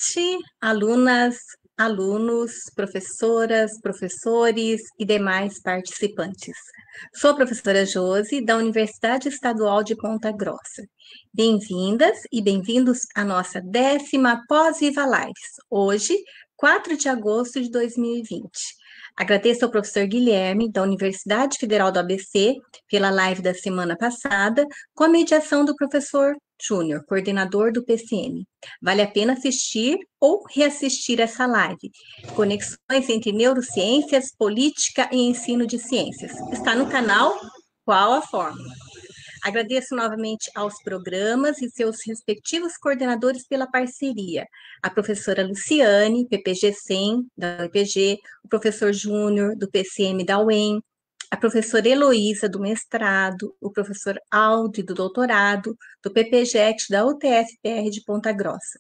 noite, alunas, alunos, professoras, professores e demais participantes. Sou a professora Josi, da Universidade Estadual de Ponta Grossa. Bem-vindas e bem-vindos à nossa 10ª Pós-Viva Lives, hoje, 4 de agosto de 2020. Agradeço ao professor Guilherme, da Universidade Federal do ABC, pela live da semana passada, com a mediação do professor Júnior, coordenador do PCM. Vale a pena assistir ou reassistir essa live. Conexões entre neurociências, política e ensino de ciências. Está no canal Qual a Fórmula? Agradeço novamente aos programas e seus respectivos coordenadores pela parceria. A professora Luciane, PPG-100, da UEPG, o professor Júnior, do PCM da UEM, a professora Heloísa, do mestrado, o professor Aldi, do doutorado, do PPGECT, da UTF-PR de Ponta Grossa.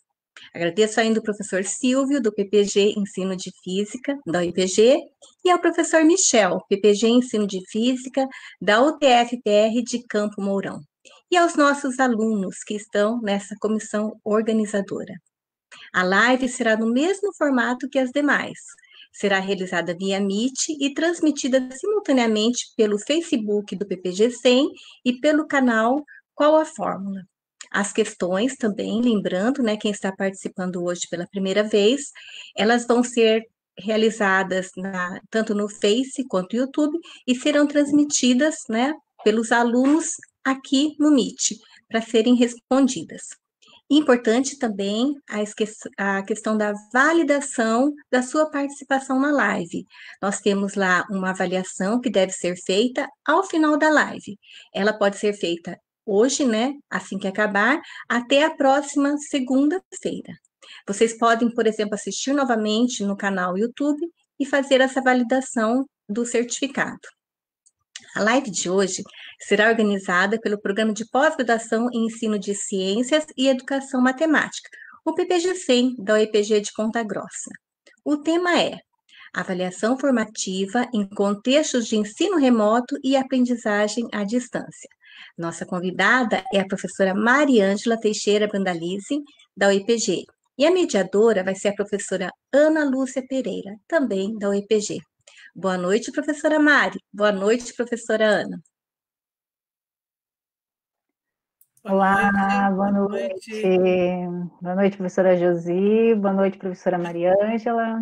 Agradeço ainda o professor Silvio, do PPG Ensino de Física, da UEPG, e ao professor Michel, PPG Ensino de Física, da UTF-PR de Campo Mourão. E aos nossos alunos que estão nessa comissão organizadora. A live será no mesmo formato que as demais. Será realizada via Meet e transmitida simultaneamente pelo Facebook do PPG-100 e pelo canal Qual a Fórmula. As questões também, lembrando, né, quem está participando hoje pela primeira vez, elas vão ser realizadas tanto no Face quanto no YouTube e serão transmitidas, né, pelos alunos aqui no Meet, para serem respondidas. Importante também a questão da validação da sua participação na live. Nós temos lá uma avaliação que deve ser feita ao final da live. Ela pode ser feita hoje, né, assim que acabar, até a próxima segunda-feira. Vocês podem, por exemplo, assistir novamente no canal YouTube e fazer essa validação do certificado. A live de hoje será organizada pelo Programa de Pós-Graduação em Ensino de Ciências e Educação Matemática, o PPG-100 da UEPG de Ponta Grossa. O tema é Avaliação Formativa em Contextos de Ensino Remoto e Aprendizagem à Distância. Nossa convidada é a professora Mariângela Teixeira Brandalize, da UEPG, e a mediadora vai ser a professora Ana Lúcia Pereira, também da UEPG. Boa noite, professora Mari. Boa noite, professora Ana. Olá, boa noite. Boa noite, professora Josi. Boa noite, professora Mariângela.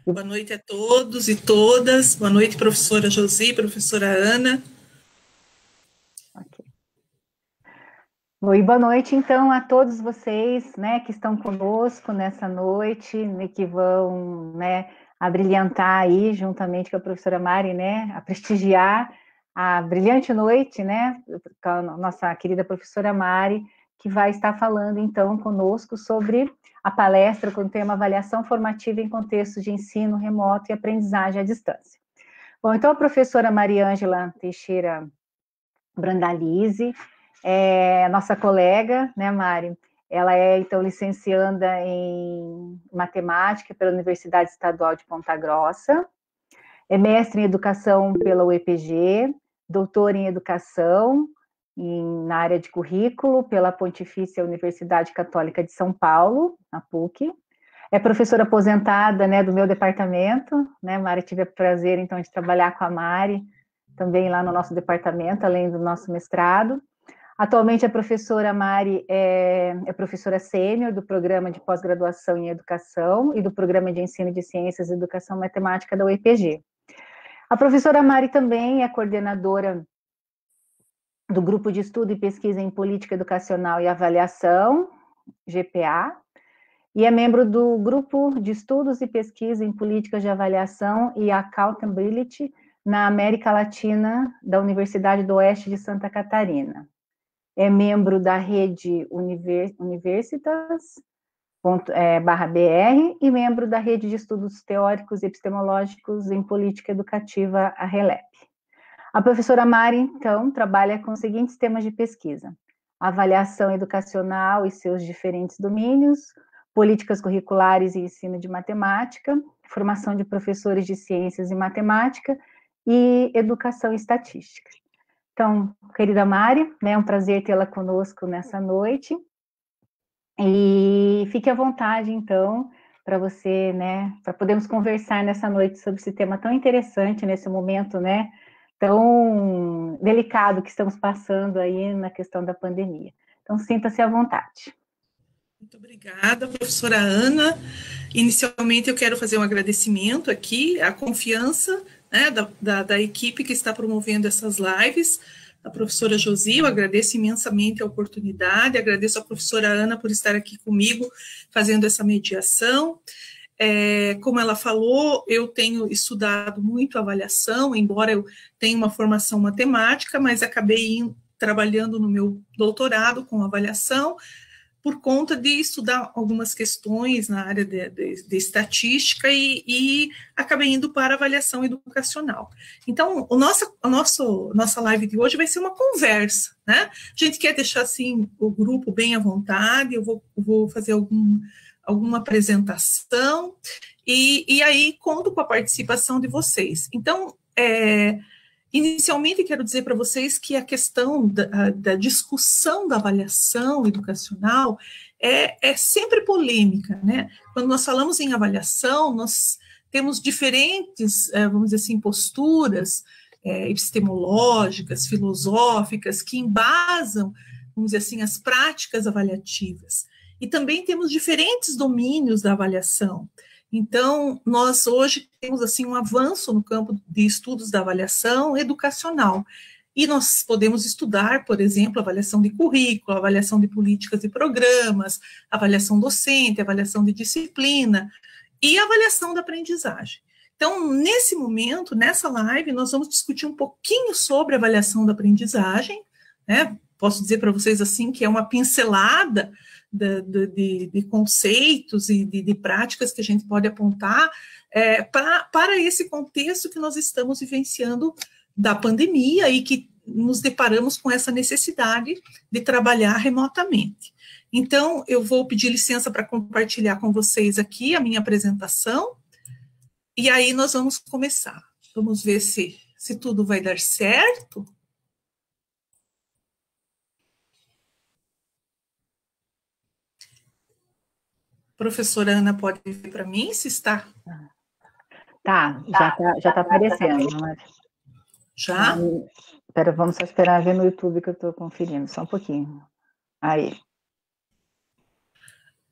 Boa noite a todos e todas. Boa noite, professora Josi, professora Ana. Okay. Oi, boa noite, então, a todos vocês, né, que estão conosco nessa noite, né, que vão, né, abrilhantar aí, juntamente com a professora Mari, né, a prestigiar a brilhante noite, né, com a nossa querida professora Mari, que vai estar falando, então, conosco sobre a palestra com o tema Avaliação Formativa em Contexto de Ensino Remoto e Aprendizagem à Distância. Bom, então, a professora Mariângela Teixeira Brandalize, nossa colega, né, Mari? Ela é, então, licencianda em Matemática pela Universidade Estadual de Ponta Grossa, é mestre em Educação pela UEPG, doutora em Educação na área de currículo pela Pontifícia Universidade Católica de São Paulo, a PUC. É professora aposentada, né, do meu departamento, né, Mari? Tive o prazer, então, de trabalhar com a Mari, também lá no nosso departamento, além do nosso mestrado. Atualmente, a professora Mari é professora sênior do Programa de Pós-Graduação em Educação e do Programa de Ensino de Ciências e Educação Matemática da UEPG. A professora Mari também é coordenadora do Grupo de Estudo e Pesquisa em Política Educacional e Avaliação, GPA, e é membro do Grupo de Estudos e Pesquisa em Políticas de Avaliação e Accountability na América Latina da Universidade do Oeste de Santa Catarina. É membro da rede Universitas, /BR, e membro da Rede de Estudos Teóricos e Epistemológicos em Política Educativa, a RELEP. A professora Mari, então, trabalha com os seguintes temas de pesquisa: avaliação educacional e seus diferentes domínios, políticas curriculares e ensino de matemática, formação de professores de ciências e matemática e educação e estatística. Então, querida Mari, né, é um prazer tê-la conosco nessa noite. E fique à vontade, então, para você, né, para podermos conversar nessa noite sobre esse tema tão interessante, nesse momento, né, tão delicado que estamos passando aí na questão da pandemia. Então, sinta-se à vontade. Muito obrigada, professora Ana. Inicialmente, eu quero fazer um agradecimento aqui, à confiança, né, da equipe que está promovendo essas lives, a professora Josi, eu agradeço imensamente a oportunidade, agradeço à professora Ana por estar aqui comigo, fazendo essa mediação. Como ela falou, eu tenho estudado muito avaliação, embora eu tenha uma formação matemática, mas acabei trabalhando no meu doutorado com avaliação, por conta de estudar algumas questões na área de estatística e acabei indo para avaliação educacional. Então, nossa live de hoje vai ser uma conversa, né? A gente quer deixar, assim, o grupo bem à vontade, eu vou fazer alguma apresentação, e aí conto com a participação de vocês. Então, inicialmente, quero dizer para vocês que a questão da discussão da avaliação educacional é sempre polêmica, né? Quando nós falamos em avaliação, nós temos diferentes, vamos dizer assim, posturas epistemológicas, filosóficas, que embasam, vamos dizer assim, as práticas avaliativas. E também temos diferentes domínios da avaliação. Então, nós hoje temos, assim, um avanço no campo de estudos da avaliação educacional. E nós podemos estudar, por exemplo, avaliação de currículo, avaliação de políticas e programas, avaliação docente, avaliação de disciplina e avaliação da aprendizagem. Então, nesse momento, nessa live, nós vamos discutir um pouquinho sobre avaliação da aprendizagem, né? Posso dizer para vocês, assim, que é uma pincelada de conceitos e de práticas que a gente pode apontar para esse contexto que nós estamos vivenciando da pandemia e que nos deparamos com essa necessidade de trabalhar remotamente. Então, eu vou pedir licença para compartilhar com vocês aqui a minha apresentação, e aí nós vamos começar. Vamos ver se tudo vai dar certo. Professora Ana, pode vir para mim, se está? Tá, já tá aparecendo. Mas... Já? Espera, vamos só esperar ver no YouTube que eu estou conferindo, só um pouquinho. Aí.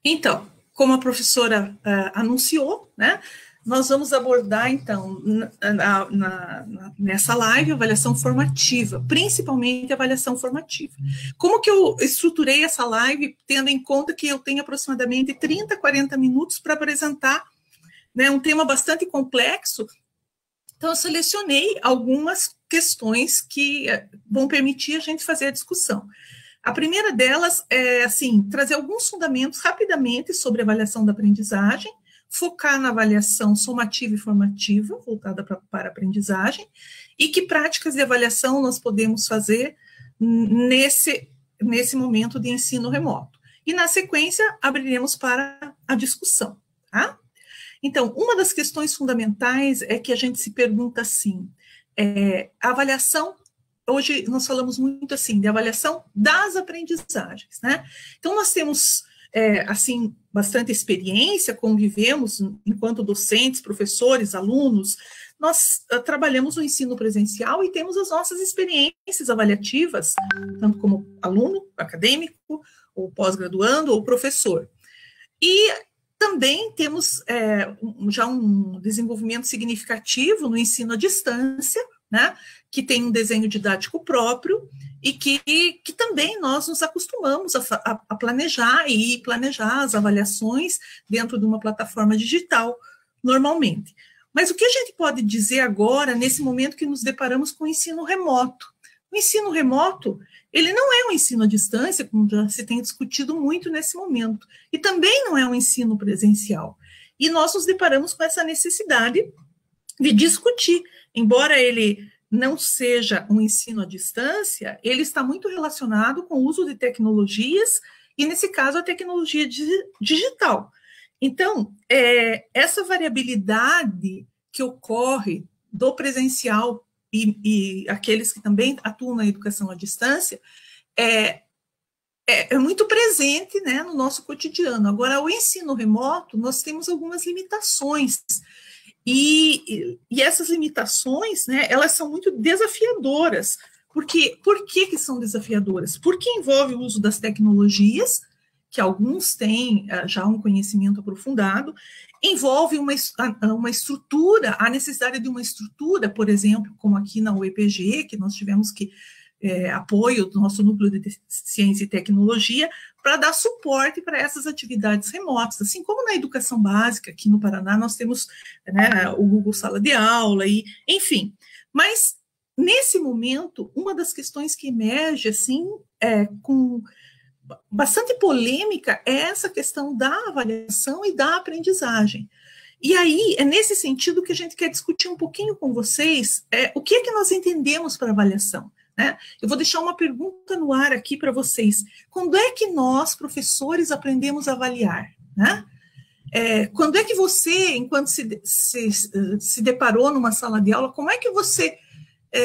Então, como a professora anunciou, né, nós vamos abordar, então, nessa live, avaliação formativa, principalmente avaliação formativa. Como que eu estruturei essa live, tendo em conta que eu tenho aproximadamente 30, 40 minutos para apresentar, né, um tema bastante complexo? Então, eu selecionei algumas questões que vão permitir a gente fazer a discussão. A primeira delas é, assim, trazer alguns fundamentos rapidamente sobre avaliação da aprendizagem, focar na avaliação somativa e formativa, voltada para a aprendizagem, e que práticas de avaliação nós podemos fazer nesse momento de ensino remoto. E, na sequência, abriremos para a discussão, tá? Então, uma das questões fundamentais é que a gente se pergunta assim, a avaliação, hoje nós falamos muito assim, de avaliação das aprendizagens, né? Então, nós temos, assim, bastante experiência, convivemos enquanto docentes, professores, alunos, nós trabalhamos no ensino presencial e temos as nossas experiências avaliativas, tanto como aluno, acadêmico, ou pós-graduando, ou professor. E também temos já um desenvolvimento significativo no ensino à distância, né, que tem um desenho didático próprio e que também nós nos acostumamos a planejar e planejar as avaliações dentro de uma plataforma digital, normalmente. Mas o que a gente pode dizer agora, nesse momento que nos deparamos com o ensino remoto? O ensino remoto, ele não é um ensino à distância, como já se tem discutido muito nesse momento, e também não é um ensino presencial. E nós nos deparamos com essa necessidade de discutir, embora ele não seja um ensino à distância, ele está muito relacionado com o uso de tecnologias, e nesse caso a tecnologia digital. Então, essa variabilidade que ocorre do presencial e aqueles que também atuam na educação à distância, é muito presente, né, no nosso cotidiano. Agora, o ensino remoto, nós temos algumas limitações, e essas limitações, né, elas são muito desafiadoras. Por que que são desafiadoras? Porque envolve o uso das tecnologias, que alguns têm já um conhecimento aprofundado, envolve uma estrutura, a necessidade de uma estrutura, por exemplo, como aqui na UEPG, que nós tivemos que apoio do nosso núcleo de ciência e tecnologia, para dar suporte para essas atividades remotas, assim como na educação básica, aqui no Paraná nós temos, né, o Google Sala de Aula, e, enfim. Mas, nesse momento, uma das questões que emerge, assim, com bastante polêmica, é essa questão da avaliação e da aprendizagem. E aí, é nesse sentido que a gente quer discutir um pouquinho com vocês o que é que nós entendemos para avaliação. Né? Eu vou deixar uma pergunta no ar aqui para vocês. Quando é que nós, professores, aprendemos a avaliar? Né? Quando é que você, enquanto se deparou numa sala de aula, como é que você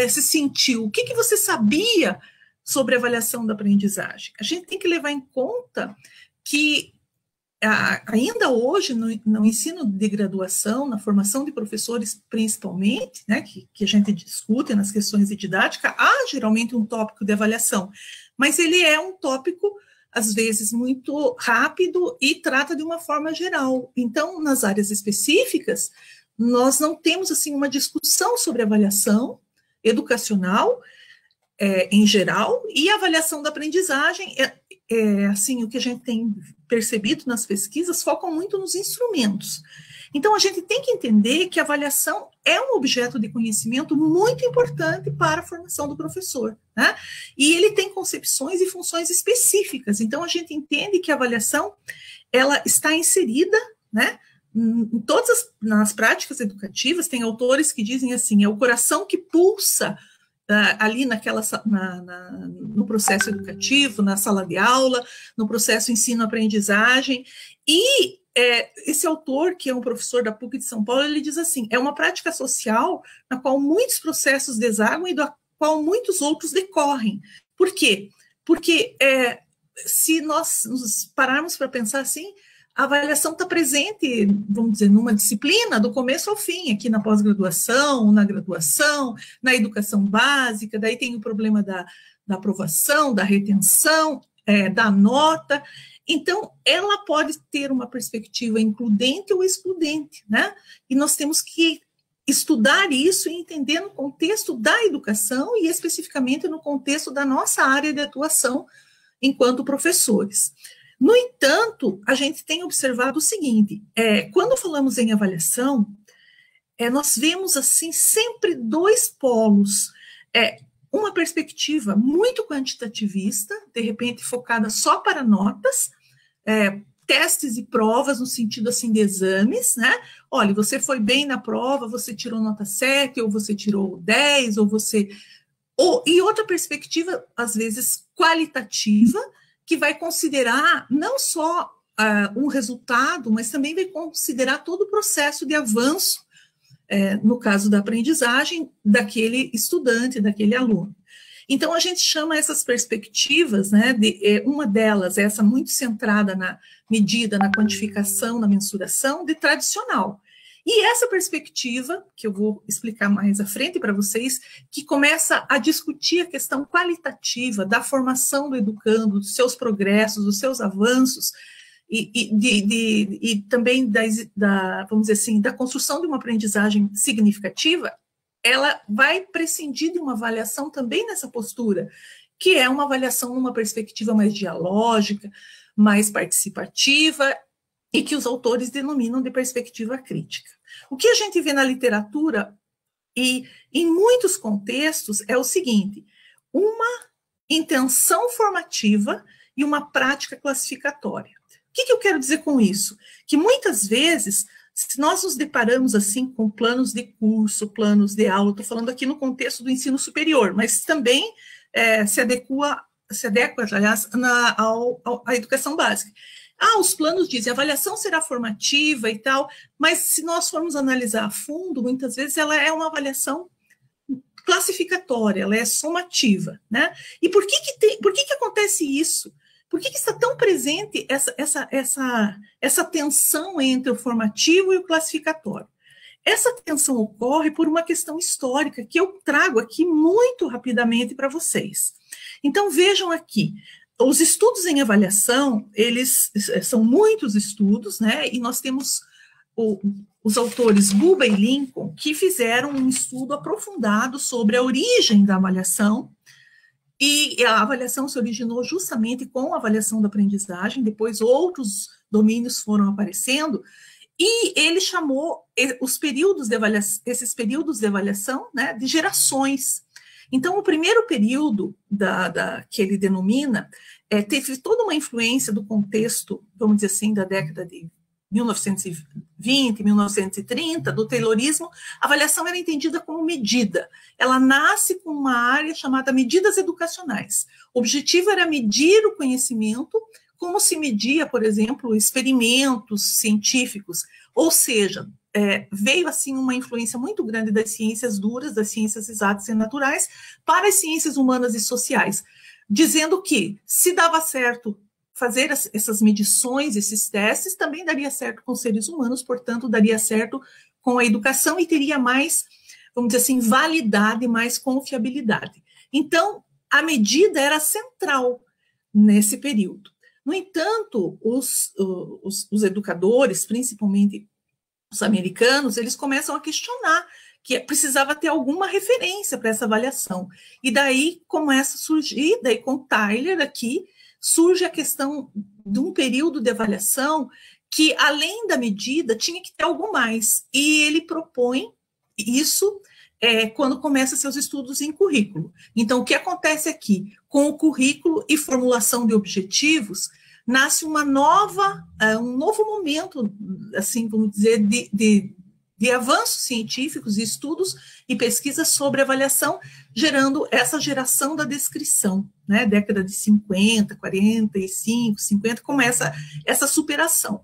se sentiu? O que que você sabia sobre avaliação da aprendizagem? A gente tem que levar em conta que ainda hoje, no ensino de graduação, na formação de professores principalmente, né, que a gente discute nas questões de didática, há geralmente um tópico de avaliação, mas ele é um tópico, às vezes, muito rápido e trata de uma forma geral. Então, nas áreas específicas, nós não temos, assim, uma discussão sobre avaliação educacional, em geral, e a avaliação da aprendizagem, assim, o que a gente tem percebido nas pesquisas, focam muito nos instrumentos. Então, a gente tem que entender que a avaliação é um objeto de conhecimento muito importante para a formação do professor, né? E ele tem concepções e funções específicas. Então, a gente entende que a avaliação, ela está inserida, né, em todas nas práticas educativas. Tem autores que dizem assim, é o coração que pulsa ali no processo educativo, na sala de aula, no processo ensino-aprendizagem, e esse autor, que é um professor da PUC de São Paulo, ele diz assim, é uma prática social na qual muitos processos desaguam e da qual muitos outros decorrem. Por quê? Porque se nós nos pararmos para pensar assim, a avaliação está presente, vamos dizer, numa disciplina do começo ao fim, aqui na pós-graduação, na graduação, na educação básica, daí tem o problema da aprovação, da retenção, da nota. Então, ela pode ter uma perspectiva includente ou excludente, né? E nós temos que estudar isso e entender no contexto da educação e especificamente no contexto da nossa área de atuação enquanto professores. No entanto, a gente tem observado o seguinte, quando falamos em avaliação, nós vemos assim sempre dois polos, uma perspectiva muito quantitativista, de repente focada só para notas, testes e provas no sentido assim de exames, né? Olha, você foi bem na prova, você tirou nota 7, ou você tirou 10, e outra perspectiva, às vezes, qualitativa, que vai considerar não só um resultado, mas também vai considerar todo o processo de avanço, no caso da aprendizagem, daquele estudante, daquele aluno. Então, a gente chama essas perspectivas, né, uma delas, essa muito centrada na medida, na quantificação, na mensuração, de tradicional. E essa perspectiva, que eu vou explicar mais à frente para vocês, que começa a discutir a questão qualitativa da formação do educando, dos seus progressos, dos seus avanços, e também vamos dizer assim, da construção de uma aprendizagem significativa, ela vai prescindir de uma avaliação também nessa postura, que é uma avaliação numa perspectiva mais dialógica, mais participativa, e que os autores denominam de perspectiva crítica. O que a gente vê na literatura, e em muitos contextos, é o seguinte, uma intenção formativa e uma prática classificatória. O que eu quero dizer com isso? Que muitas vezes, se nós nos deparamos assim com planos de curso, planos de aula, estou falando aqui no contexto do ensino superior, mas também se adequa, aliás, à educação básica. Os planos dizem, a avaliação será formativa e tal, mas se nós formos analisar a fundo, muitas vezes ela é uma avaliação classificatória, ela é somativa, né? E por que acontece isso? Por que está tão presente essa tensão entre o formativo e o classificatório? Essa tensão ocorre por uma questão histórica que eu trago aqui muito rapidamente para vocês. Então, vejam aqui, os estudos em avaliação, eles são muitos estudos, né? E nós temos os autores Buba e Lincoln, que fizeram um estudo aprofundado sobre a origem da avaliação, e a avaliação se originou justamente com a avaliação da aprendizagem, depois outros domínios foram aparecendo, e ele chamou esses períodos de avaliação, né, de gerações. Então, o primeiro período que ele denomina teve toda uma influência do contexto, vamos dizer assim, da década de 1920, 1930, do Taylorismo. A avaliação era entendida como medida. Ela nasce com uma área chamada medidas educacionais. O objetivo era medir o conhecimento, como se media, por exemplo, experimentos científicos, ou seja, veio assim uma influência muito grande das ciências duras, das ciências exatas e naturais, para as ciências humanas e sociais, dizendo que se dava certo fazer essas medições, esses testes, também daria certo com os seres humanos, portanto, daria certo com a educação e teria mais, vamos dizer assim, validade, mais confiabilidade. Então, a medida era central nesse período. No entanto, os educadores, principalmente os americanos, eles começam a questionar que precisava ter alguma referência para essa avaliação. E daí começa a surgir, daí com Tyler aqui, surge a questão de um período de avaliação que, além da medida, tinha que ter algo mais. E ele propõe isso quando começa seus estudos em currículo. Então, o que acontece aqui? Com o currículo e formulação de objetivos, nasce um novo momento, assim, vamos dizer, de avanços científicos, de estudos e pesquisas sobre avaliação, gerando essa geração da descrição, né? Década de 50, 45, 50, começa essa superação.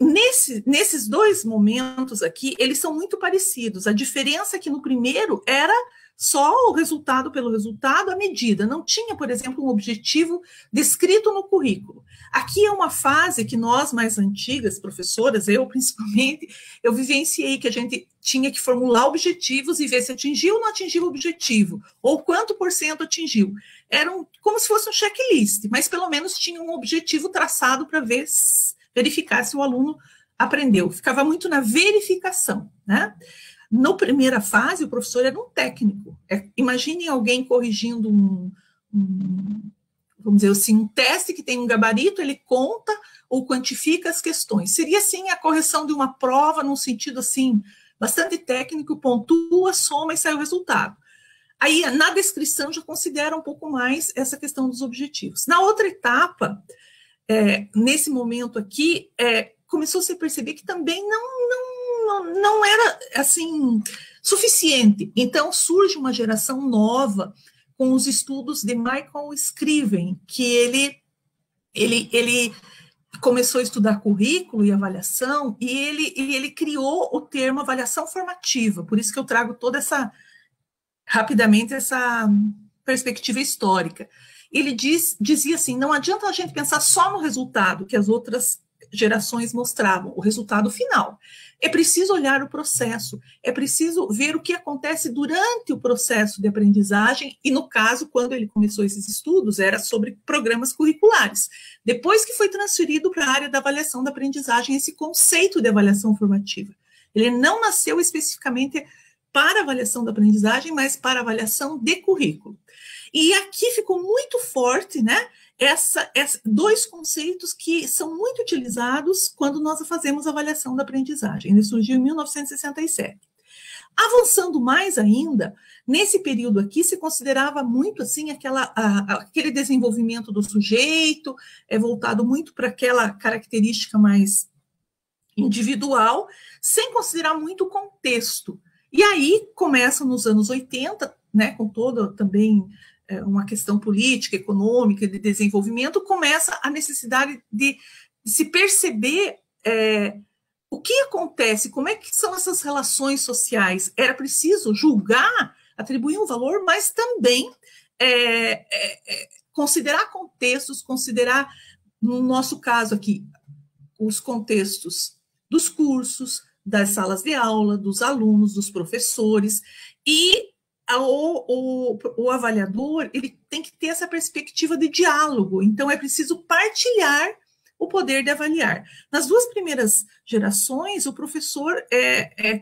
Nesses dois momentos aqui, eles são muito parecidos. A diferença é que no primeiro era só o resultado pelo resultado, a medida. Não tinha, por exemplo, um objetivo descrito no currículo. Aqui é uma fase que nós, mais antigas, professoras, eu principalmente, eu vivenciei que a gente tinha que formular objetivos e ver se atingiu ou não atingiu o objetivo, ou quanto por cento atingiu. Era como se fosse um checklist, mas pelo menos tinha um objetivo traçado para verificar se o aluno aprendeu. Ficava muito na verificação, né? Na primeira fase, o professor era um técnico. Imaginem alguém corrigindo vamos dizer assim, um teste que tem um gabarito, ele conta ou quantifica as questões. Seria, assim, a correção de uma prova, num sentido, assim, bastante técnico, pontua, soma e sai o resultado. Aí, na descrição, já considera um pouco mais essa questão dos objetivos. Na outra etapa, nesse momento aqui, começou-se a perceber que também não era, assim, suficiente. Então, surge uma geração nova com os estudos de Michael Scriven, que ele começou a estudar currículo e avaliação, e ele criou o termo avaliação formativa. Por isso que eu trago toda rapidamente, essa perspectiva histórica. Ele dizia assim, não adianta a gente pensar só no resultado que as outras gerações mostravam, o resultado final. É preciso olhar o processo, é preciso ver o que acontece durante o processo de aprendizagem, e no caso, quando ele começou esses estudos, era sobre programas curriculares. Depois que foi transferido para a área da avaliação da aprendizagem, esse conceito de avaliação formativa. Ele não nasceu especificamente para avaliação da aprendizagem, mas para avaliação de currículo. E aqui ficou muito forte, né? Dois conceitos que são muito utilizados quando nós fazemos avaliação da aprendizagem. Ele surgiu em 1967. Avançando mais ainda, nesse período aqui se considerava muito assim aquele desenvolvimento do sujeito, voltado muito para aquela característica mais individual, sem considerar muito o contexto. E aí começa nos anos 80, né, com toda também uma questão política, econômica, de desenvolvimento, começa a necessidade de se perceber o que acontece, como é que são essas relações sociais. Era preciso julgar, atribuir um valor, mas também considerar contextos, considerar, no nosso caso aqui, os contextos dos cursos, das salas de aula, dos alunos, dos professores, e o avaliador, ele tem que ter essa perspectiva de diálogo, então é preciso partilhar o poder de avaliar. Nas duas primeiras gerações, o professor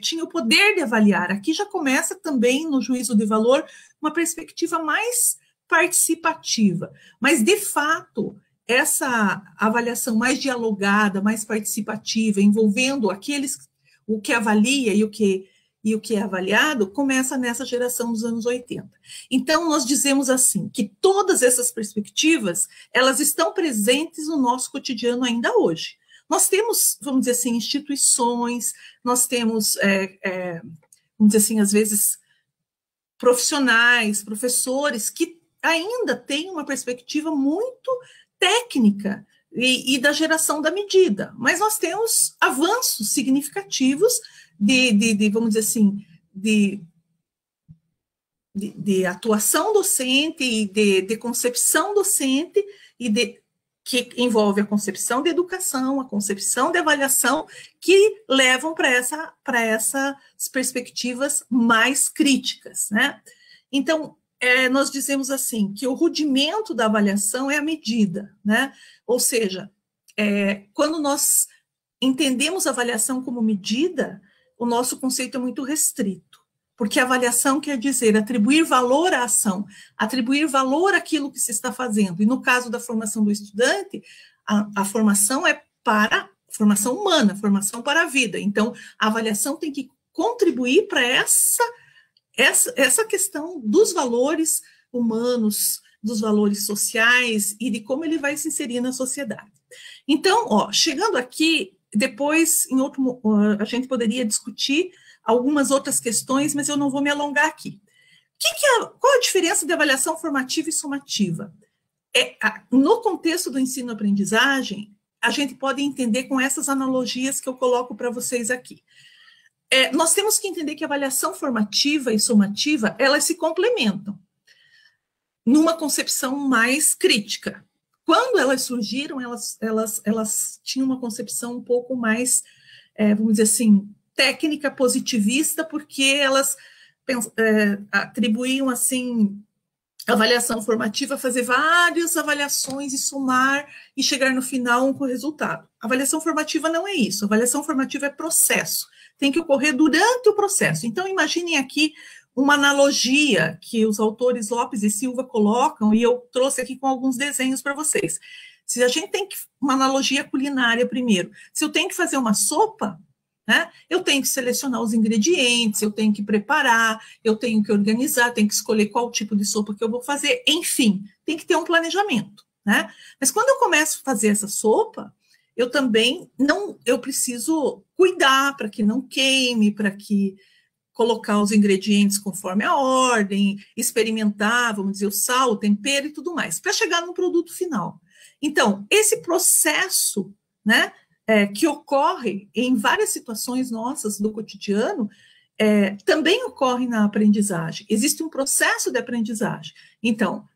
tinha o poder de avaliar. Aqui já começa também, no juízo de valor, uma perspectiva mais participativa. Mas, de fato, essa avaliação mais dialogada, mais participativa, envolvendo o que avalia e o que é avaliado, começa nessa geração dos anos 80. Então, nós dizemos assim, que todas essas perspectivas, elas estão presentes no nosso cotidiano ainda hoje. Nós temos, vamos dizer assim, instituições, nós temos, vamos dizer assim, às vezes, profissionais, professores, que ainda têm uma perspectiva muito técnica e da geração da medida, mas nós temos avanços significativos vamos dizer assim, de atuação docente e de concepção docente que envolve a concepção de educação, a concepção de avaliação, que levam para essas perspectivas mais críticas, né? Então, nós dizemos assim, que o rudimento da avaliação é a medida, né? Ou seja, quando nós entendemos a avaliação como medida, o nosso conceito é muito restrito, porque a avaliação quer dizer atribuir valor à ação, atribuir valor àquilo que se está fazendo. E no caso da formação do estudante, a formação é para formação humana, formação para a vida. Então, a avaliação tem que contribuir para essa questão dos valores humanos, dos valores sociais e de como ele vai se inserir na sociedade. Então, chegando aqui, depois, a gente poderia discutir algumas outras questões, mas eu não vou me alongar aqui. Qual a diferença de avaliação formativa e somativa? No contexto do ensino-aprendizagem, a gente pode entender com essas analogias que eu coloco para vocês aqui. Nós temos que entender que a avaliação formativa e somativa, elas se complementam numa concepção mais crítica. Quando elas surgiram, elas tinham uma concepção um pouco mais, vamos dizer assim, técnica positivista, porque elas atribuíam, assim, avaliação formativa, fazer várias avaliações e somar e chegar no final com o resultado. A avaliação formativa não é isso, a avaliação formativa é processo, tem que ocorrer durante o processo. Então, imaginem aqui uma analogia que os autores Lopes e Silva colocam, e eu trouxe aqui com alguns desenhos para vocês. Se a gente tem uma analogia culinária primeiro, se eu tenho que fazer uma sopa, né, eu tenho que selecionar os ingredientes, eu tenho que preparar, eu tenho que organizar, tenho que escolher qual tipo de sopa que eu vou fazer, enfim, tem que ter um planejamento, né? Mas quando eu começo a fazer essa sopa, eu também eu preciso cuidar para que não queime, para que colocar os ingredientes conforme a ordem, experimentar, vamos dizer, o sal, o tempero e tudo mais, para chegar no produto final. Então, esse processo, né, que ocorre em várias situações nossas do cotidiano, também ocorre na aprendizagem. Existe um processo de aprendizagem. Então,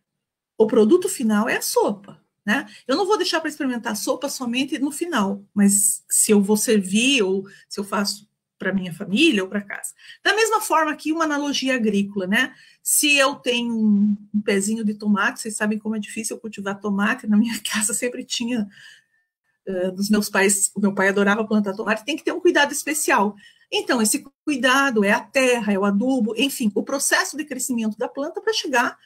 o produto final é a sopa, né? Eu não vou deixar para experimentar a sopa somente no final, mas se eu vou servir ou se eu faço para minha família ou para casa. Da mesma forma que uma analogia agrícola, né? Se eu tenho um pezinho de tomate, vocês sabem como é difícil eu cultivar tomate, na minha casa sempre tinha, dos meus pais, o meu pai adorava plantar tomate, tem que ter um cuidado especial. Então, esse cuidado é a terra, é o adubo, enfim, o processo de crescimento da planta para chegar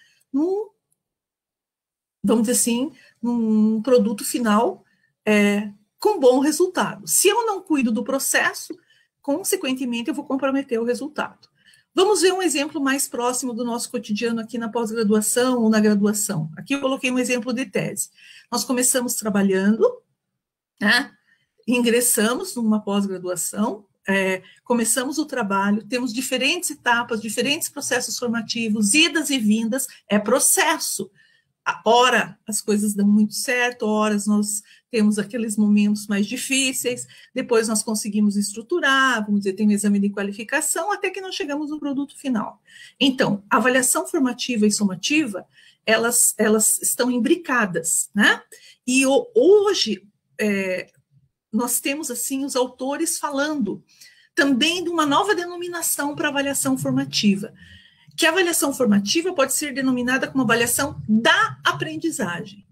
vamos dizer assim, num produto final com bom resultado. Se eu não cuido do processo, consequentemente, eu vou comprometer o resultado. Vamos ver um exemplo mais próximo do nosso cotidiano aqui na pós-graduação ou na graduação. Aqui eu coloquei um exemplo de tese. Nós começamos trabalhando, né? Ingressamos numa pós-graduação, começamos o trabalho, temos diferentes etapas, diferentes processos formativos, idas e vindas, é processo. Ora, as coisas dão muito certo, horas nós temos aqueles momentos mais difíceis, depois nós conseguimos estruturar, vamos dizer, tem um exame de qualificação, até que nós chegamos no produto final. Então, a avaliação formativa e somativa, elas estão imbricadas, né? E hoje nós temos, assim, os autores falando também de uma nova denominação para avaliação formativa, que a avaliação formativa pode ser denominada como avaliação da aprendizagem.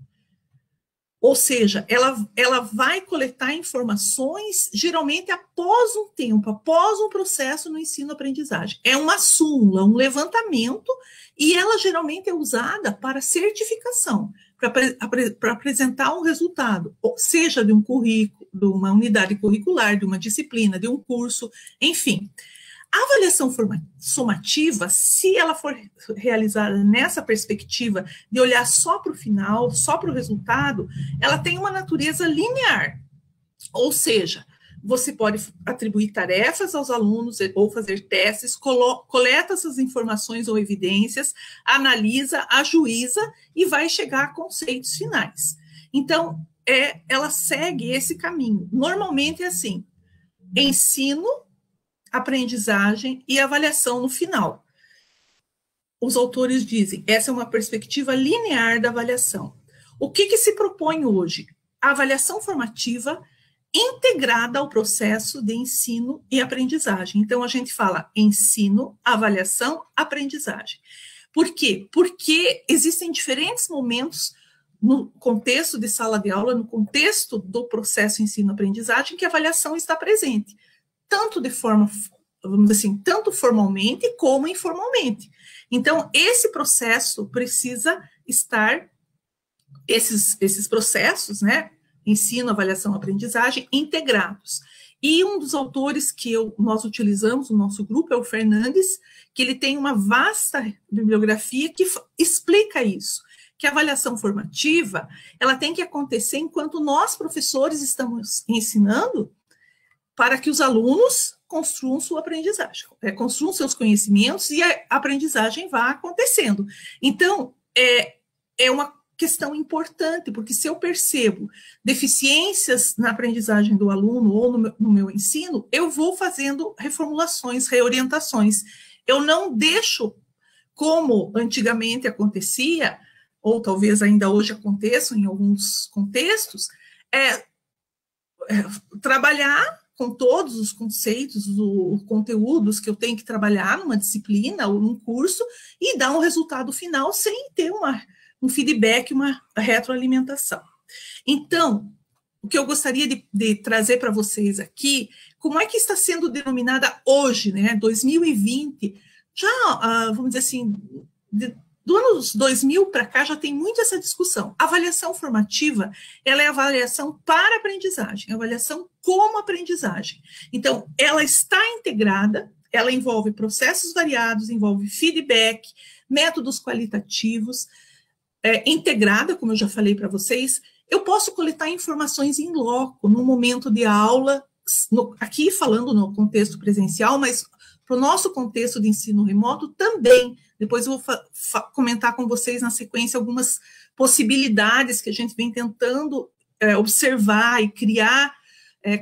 Ou seja, ela vai coletar informações, geralmente após um tempo, após um processo no ensino-aprendizagem. É uma súmula, um levantamento, e ela geralmente é usada para certificação, para apresentar um resultado, seja de um currículo, de uma unidade curricular, de uma disciplina, de um curso, enfim. A avaliação somativa, se ela for realizada nessa perspectiva de olhar só para o final, só para o resultado, ela tem uma natureza linear. Ou seja, você pode atribuir tarefas aos alunos ou fazer testes, coleta essas informações ou evidências, analisa, ajuiza e vai chegar a conceitos finais. Então, ela segue esse caminho. Normalmente é assim: ensino, aprendizagem e avaliação no final. Os autores dizem, essa é uma perspectiva linear da avaliação. O que se propõe hoje? A avaliação formativa integrada ao processo de ensino e aprendizagem. Então, a gente fala ensino, avaliação, aprendizagem. Por quê? Porque existem diferentes momentos no contexto de sala de aula, no contexto do processo ensino-aprendizagem, que a avaliação está presente, tanto de forma, vamos dizer assim, tanto formalmente como informalmente. Então, esse processo precisa estar, esses processos, né, ensino, avaliação, aprendizagem, integrados. E um dos autores que nós utilizamos no nosso grupo é o Fernandes, que ele tem uma vasta bibliografia que explica isso, que a avaliação formativa, ela tem que acontecer enquanto nós, professores, estamos ensinando, para que os alunos construam sua aprendizagem, construam seus conhecimentos e a aprendizagem vá acontecendo. Então, é uma questão importante, porque se eu percebo deficiências na aprendizagem do aluno ou no meu ensino, eu vou fazendo reformulações, reorientações. Eu não deixo, como antigamente acontecia, ou talvez ainda hoje aconteça em alguns contextos, trabalhar com todos os conceitos, os conteúdos que eu tenho que trabalhar numa disciplina ou num curso e dar um resultado final sem ter um feedback, uma retroalimentação. Então, o que eu gostaria de trazer para vocês aqui, como é que está sendo denominada hoje, né, 2020, já, vamos dizer assim, do ano 2000 para cá já tem muito essa discussão. A avaliação formativa, ela é avaliação para aprendizagem, avaliação como aprendizagem. Então, ela está integrada, ela envolve processos variados, envolve feedback, métodos qualitativos, integrada, como eu já falei para vocês. Eu posso coletar informações em loco, no momento de aula, aqui falando no contexto presencial, mas para o nosso contexto de ensino remoto também. Depois eu vou comentar com vocês na sequência algumas possibilidades que a gente vem tentando observar e criar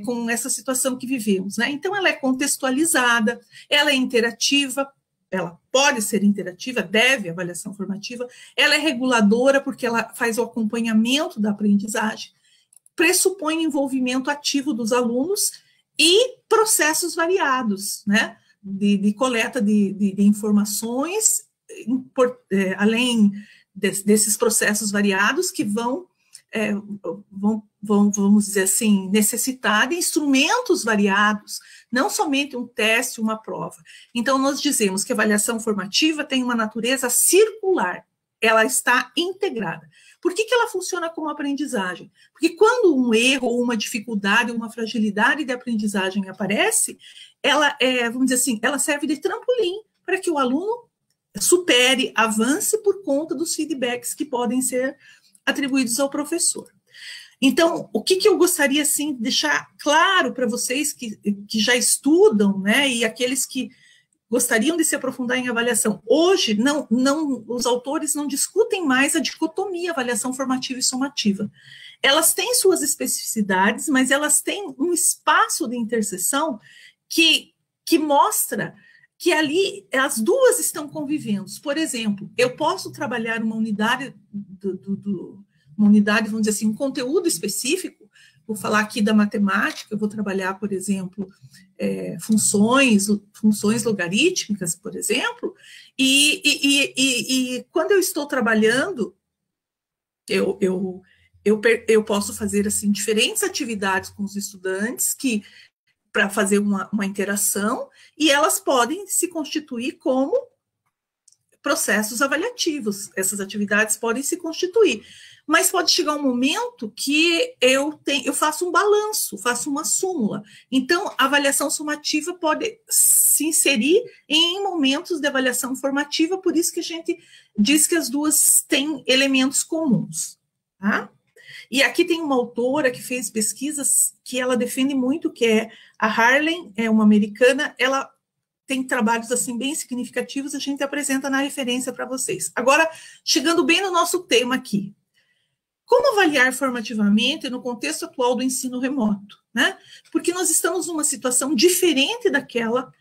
com essa situação que vivemos, né? Então, ela é contextualizada, ela é interativa, ela pode ser interativa, deve avaliação formativa, ela é reguladora porque ela faz o acompanhamento da aprendizagem, pressupõe envolvimento ativo dos alunos e processos variados, né? De coleta de informações, além desses processos variados que vão, vamos dizer assim, necessitar de instrumentos variados, não somente um teste, uma prova. Então, nós dizemos que a avaliação formativa tem uma natureza circular, ela está integrada. Por que ela funciona como aprendizagem? Porque quando um erro, ou uma dificuldade, ou uma fragilidade de aprendizagem aparece, ela vamos dizer assim, ela serve de trampolim para que o aluno supere, avance por conta dos feedbacks que podem ser atribuídos ao professor. Então, o que eu gostaria, assim, de deixar claro para vocês que já estudam, né, e aqueles que gostariam de se aprofundar em avaliação. Hoje, os autores não discutem mais a dicotomia avaliação formativa e somativa. Elas têm suas especificidades, mas elas têm um espaço de interseção que mostra que ali as duas estão convivendo. Por exemplo, eu posso trabalhar uma unidade, uma unidade, vamos dizer assim, um conteúdo específico. Vou falar aqui da matemática, eu vou trabalhar, por exemplo, funções logarítmicas, por exemplo, e quando eu estou trabalhando, eu posso fazer assim diferentes atividades com os estudantes para fazer uma interação, e elas podem se constituir como processos avaliativos. Essas atividades podem se constituir. Mas pode chegar um momento que eu faço um balanço, faço uma súmula. Então, a avaliação sumativa pode se inserir em momentos de avaliação formativa, por isso que a gente diz que as duas têm elementos comuns. Tá? E aqui tem uma autora que fez pesquisas que ela defende muito, que é a Harlan, é uma americana, ela tem trabalhos assim bem significativos, a gente apresenta na referência para vocês. Agora, chegando bem no nosso tema aqui. Como avaliar formativamente no contexto atual do ensino remoto, né? Porque nós estamos numa situação diferente daquela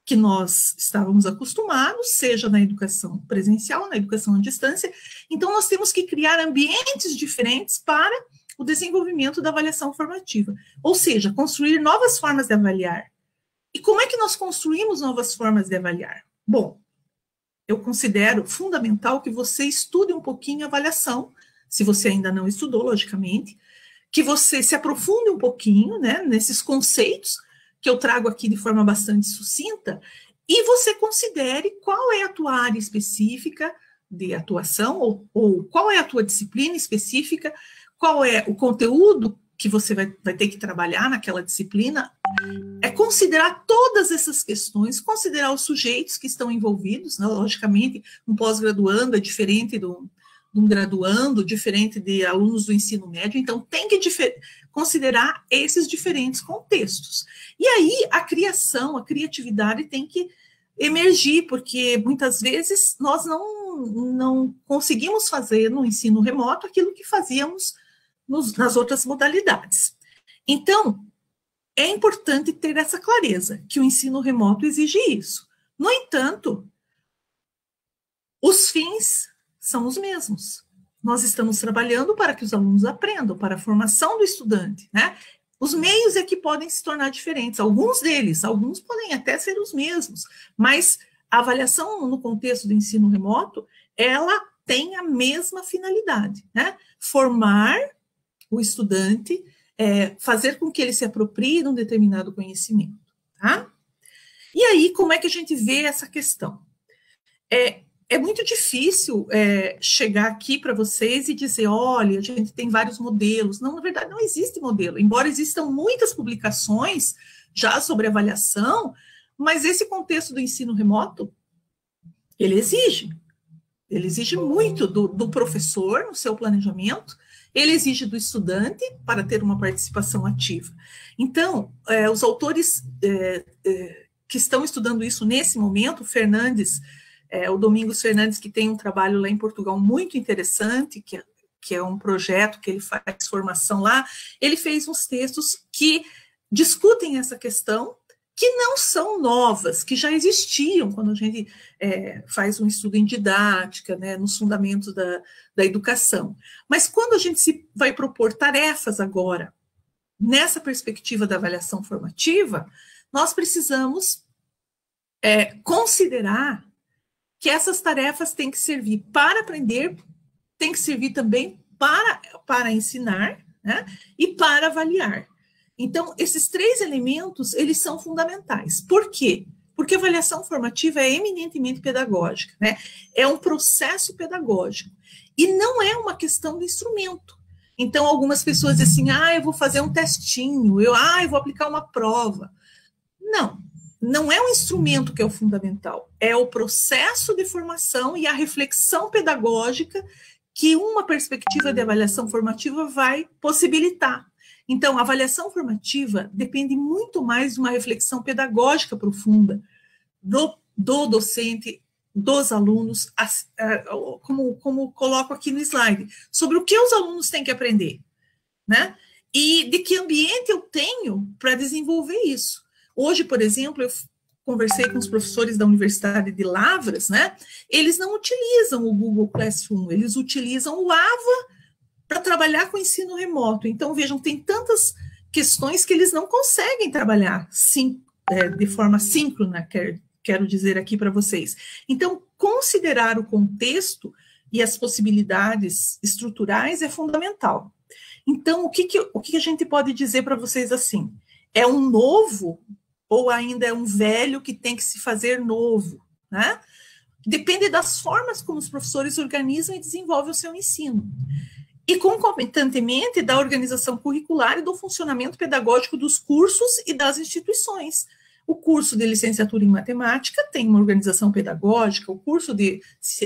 que nós estávamos acostumados, seja na educação presencial, na educação à distância. Então, nós temos que criar ambientes diferentes para o desenvolvimento da avaliação formativa. Ou seja, construir novas formas de avaliar. E como é que nós construímos novas formas de avaliar? Bom, eu considero fundamental que você estude um pouquinho a avaliação, se você ainda não estudou, logicamente, que você se aprofunde um pouquinho, né, nesses conceitos que eu trago aqui de forma bastante sucinta, e você considere qual é a tua área específica de atuação, ou qual é a tua disciplina específica, qual é o conteúdo que você vai ter que trabalhar naquela disciplina, é considerar todas essas questões, considerar os sujeitos que estão envolvidos, né, logicamente, um pós-graduando é diferente de um graduando, diferente de alunos do ensino médio, então tem que considerar esses diferentes contextos. E aí a criatividade tem que emergir, porque muitas vezes nós não conseguimos fazer no ensino remoto aquilo que fazíamos nas outras modalidades. Então, é importante ter essa clareza, que o ensino remoto exige isso. No entanto, os fins são os mesmos. Nós estamos trabalhando para que os alunos aprendam, para a formação do estudante, né? Os meios é que podem se tornar diferentes, alguns podem até ser os mesmos, mas a avaliação no contexto do ensino remoto, ela tem a mesma finalidade, né? Formar o estudante, fazer com que ele se aproprie de um determinado conhecimento, tá? E aí, como é que a gente vê essa questão? É muito difícil chegar aqui para vocês e dizer, olha, a gente tem vários modelos. Não, na verdade, não existe modelo. Embora existam muitas publicações já sobre avaliação, mas esse contexto do ensino remoto, ele exige muito do professor no seu planejamento, ele exige do estudante para ter uma participação ativa. Então, os autores que estão estudando isso nesse momento, o Domingos Fernandes, que tem um trabalho lá em Portugal muito interessante, que é um projeto que ele faz formação lá, ele fez uns textos que discutem essa questão, que não são novas, que já existiam quando a gente faz um estudo em didática, né, nos fundamentos da educação. Mas quando a gente vai propor tarefas agora, nessa perspectiva da avaliação formativa, nós precisamos considerar que essas tarefas têm que servir para aprender, têm que servir também para ensinar, né, e para avaliar. Então, esses três elementos, eles são fundamentais. Por quê? Porque a avaliação formativa é eminentemente pedagógica, né? É um processo pedagógico. E não é uma questão de instrumento. Então, algumas pessoas dizem assim, eu vou fazer um testinho, eu vou aplicar uma prova. Não é o instrumento que é o fundamental, é o processo de formação e a reflexão pedagógica que uma perspectiva de avaliação formativa vai possibilitar. Então, a avaliação formativa depende muito mais de uma reflexão pedagógica profunda do docente, dos alunos, como coloco aqui no slide, sobre o que os alunos têm que aprender, né? E de que ambiente eu tenho para desenvolver isso. Hoje, por exemplo, eu conversei com os professores da Universidade de Lavras, né? Eles não utilizam o Google Classroom, eles utilizam o AVA para trabalhar com ensino remoto. Então, vejam, tem tantas questões que eles não conseguem trabalhar de forma síncrona, quero dizer aqui para vocês. Então, considerar o contexto e as possibilidades estruturais é fundamental. Então, o que a gente pode dizer para vocês assim? É um novo ou ainda é um velho que tem que se fazer novo, né? Depende das formas como os professores organizam e desenvolvem o seu ensino. E concomitantemente da organização curricular e do funcionamento pedagógico dos cursos e das instituições. O curso de licenciatura em matemática tem uma organização pedagógica, o curso de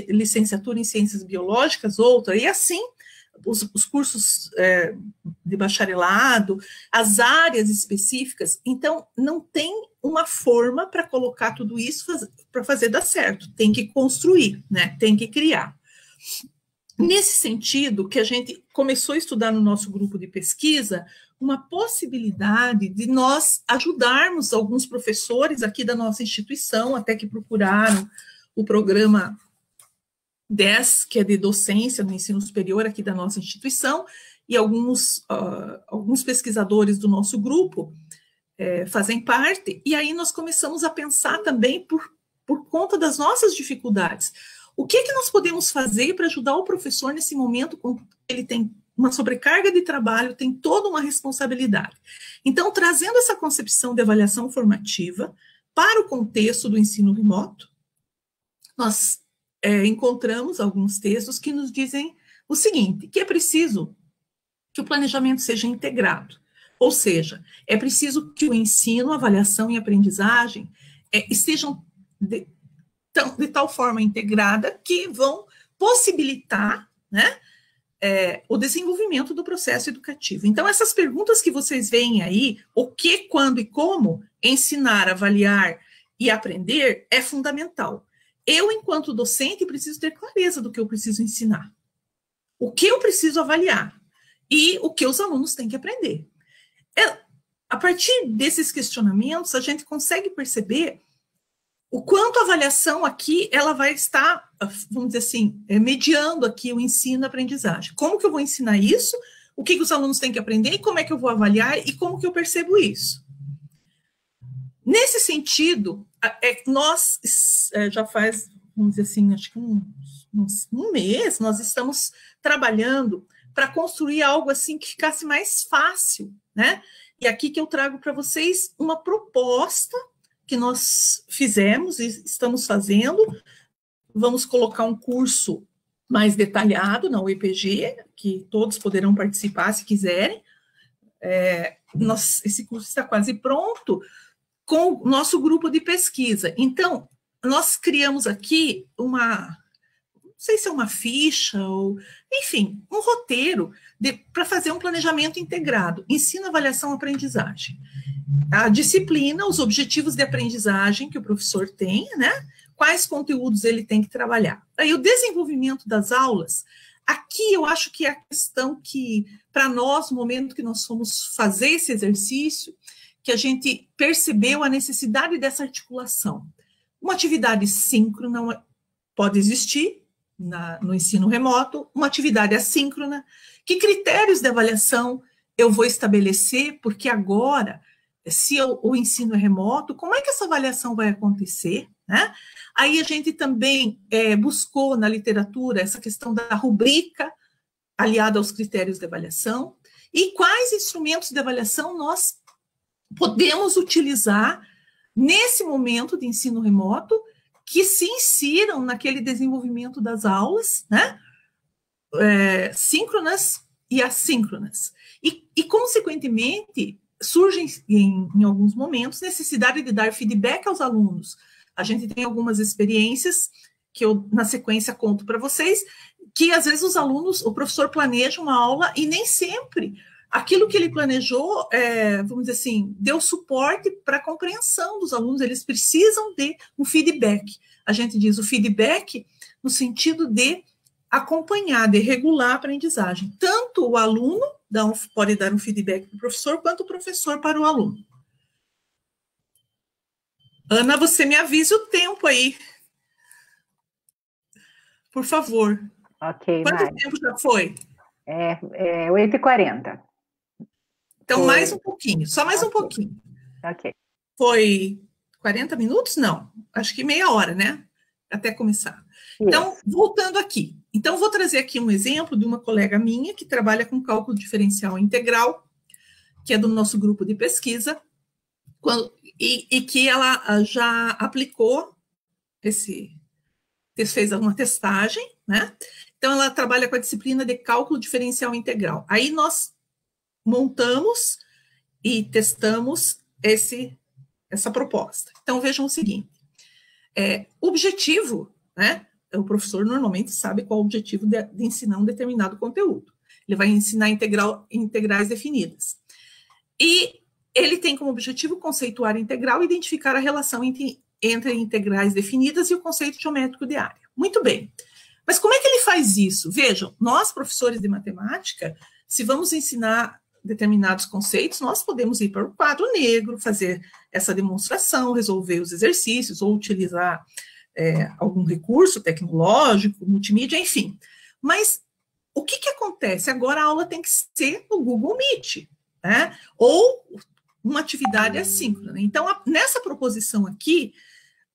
licenciatura em ciências biológicas, outra, e assim os cursos de bacharelado, as áreas específicas. Então, não tem uma forma para colocar tudo isso para fazer dar certo. Tem que construir, né? Tem que criar. Nesse sentido, que a gente começou a estudar no nosso grupo de pesquisa, uma possibilidade de nós ajudarmos alguns professores aqui da nossa instituição, até que procuraram o programa 10, que é de docência no ensino superior aqui da nossa instituição, e alguns pesquisadores do nosso grupo fazem parte, e aí nós começamos a pensar também por conta das nossas dificuldades. O que nós podemos fazer para ajudar o professor nesse momento, quando ele tem uma sobrecarga de trabalho, tem toda uma responsabilidade? Então, trazendo essa concepção de avaliação formativa para o contexto do ensino remoto, nós encontramos alguns textos que nos dizem o seguinte, que é preciso que o planejamento seja integrado, ou seja, é preciso que o ensino, avaliação e aprendizagem estejam de tal forma integrada que vão possibilitar, né, o desenvolvimento do processo educativo. Então, essas perguntas que vocês veem aí, o que, quando e como ensinar, avaliar e aprender, é fundamental. Eu, enquanto docente, preciso ter clareza do que eu preciso ensinar, o que eu preciso avaliar e o que os alunos têm que aprender. A partir desses questionamentos, a gente consegue perceber o quanto a avaliação aqui, ela vai estar, vamos dizer assim, mediando aqui o ensino e a aprendizagem. Como que eu vou ensinar isso? O que os alunos têm que aprender? E como é que eu vou avaliar? E como que eu percebo isso? Nesse sentido, nós já faz, vamos dizer assim, acho que um mês, nós estamos trabalhando para construir algo assim que ficasse mais fácil, né? E aqui que eu trago para vocês uma proposta que nós fizemos e estamos fazendo. Vamos colocar um curso mais detalhado na UEPG, que todos poderão participar se quiserem. Esse curso está quase pronto, com o nosso grupo de pesquisa. Então, nós criamos aqui não sei se é uma ficha, ou, enfim, um roteiro para fazer um planejamento integrado, ensino, avaliação, aprendizagem. A disciplina, os objetivos de aprendizagem que o professor tem, né? Quais conteúdos ele tem que trabalhar. Aí o desenvolvimento das aulas, aqui eu acho que é a questão que, para nós, no momento que nós fomos fazer esse exercício, que a gente percebeu a necessidade dessa articulação. Uma atividade síncrona pode existir no ensino remoto, uma atividade assíncrona. Que critérios de avaliação eu vou estabelecer? Porque agora, se o ensino é remoto, como é que essa avaliação vai acontecer, né? Aí a gente também buscou na literatura essa questão da rubrica aliada aos critérios de avaliação e quais instrumentos de avaliação nós podemos utilizar nesse momento de ensino remoto que se insiram naquele desenvolvimento das aulas, né? Síncronas e assíncronas. E consequentemente, surge em alguns momentos necessidade de dar feedback aos alunos. A gente tem algumas experiências que eu, na sequência, conto para vocês, que às vezes o professor planeja uma aula e nem sempre aquilo que ele planejou, vamos dizer assim, deu suporte para a compreensão dos alunos, eles precisam de um feedback. A gente diz o feedback no sentido de acompanhar, de regular a aprendizagem. Tanto o aluno pode dar um feedback para o professor, quanto o professor para o aluno. Ana, você me avisa o tempo aí. Por favor. Ok, Quanto Mari. tempo já foi? 8h40. Então, Foi. mais um pouquinho, só mais um Ok. pouquinho. Ok. Foi 40 minutos? Não, acho que meia hora, né? Até começar. Então, voltando aqui. Então, vou trazer aqui um exemplo de uma colega minha que trabalha com cálculo diferencial integral, que é do nosso grupo de pesquisa, e que ela já aplicou fez uma testagem, né? Então, ela trabalha com a disciplina de cálculo diferencial integral. Aí nós montamos e testamos essa proposta. Então, vejam o seguinte, o objetivo, né? O professor normalmente sabe qual é o objetivo de ensinar um determinado conteúdo. Ele vai ensinar integrais definidas. E ele tem como objetivo conceituar a integral e identificar a relação entre integrais definidas e o conceito geométrico de área. Muito bem. Mas como é que ele faz isso? Vejam, nós, professores de matemática, se vamos ensinar determinados conceitos, nós podemos ir para o quadro negro, fazer essa demonstração, resolver os exercícios, ou utilizar algum recurso tecnológico, multimídia, enfim. Mas o que acontece? Agora a aula tem que ser no Google Meet, né? Ou uma atividade assíncrona. Então, nessa proposição aqui,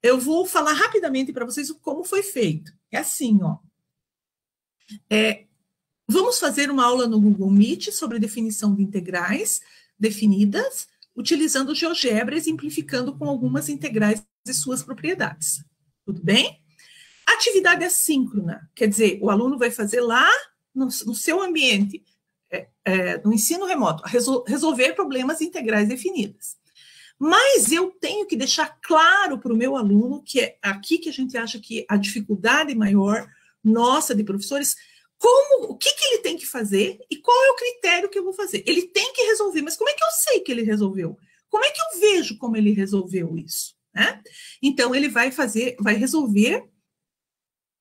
eu vou falar rapidamente para vocês como foi feito. É assim, ó. Vamos fazer uma aula no Google Meet sobre definição de integrais definidas, utilizando GeoGebra e exemplificando com algumas integrais e suas propriedades. Tudo bem? Atividade assíncrona, quer dizer, o aluno vai fazer lá no seu ambiente, no ensino remoto, resolver problemas integrais definidas. Mas eu tenho que deixar claro para o meu aluno, que é aqui que a gente acha que a dificuldade maior nossa de professores, o que ele tem que fazer e qual é o critério que eu vou fazer. Ele tem que resolver, mas como é que eu sei que ele resolveu? Como é que eu vejo como ele resolveu isso? Né? Então, ele vai resolver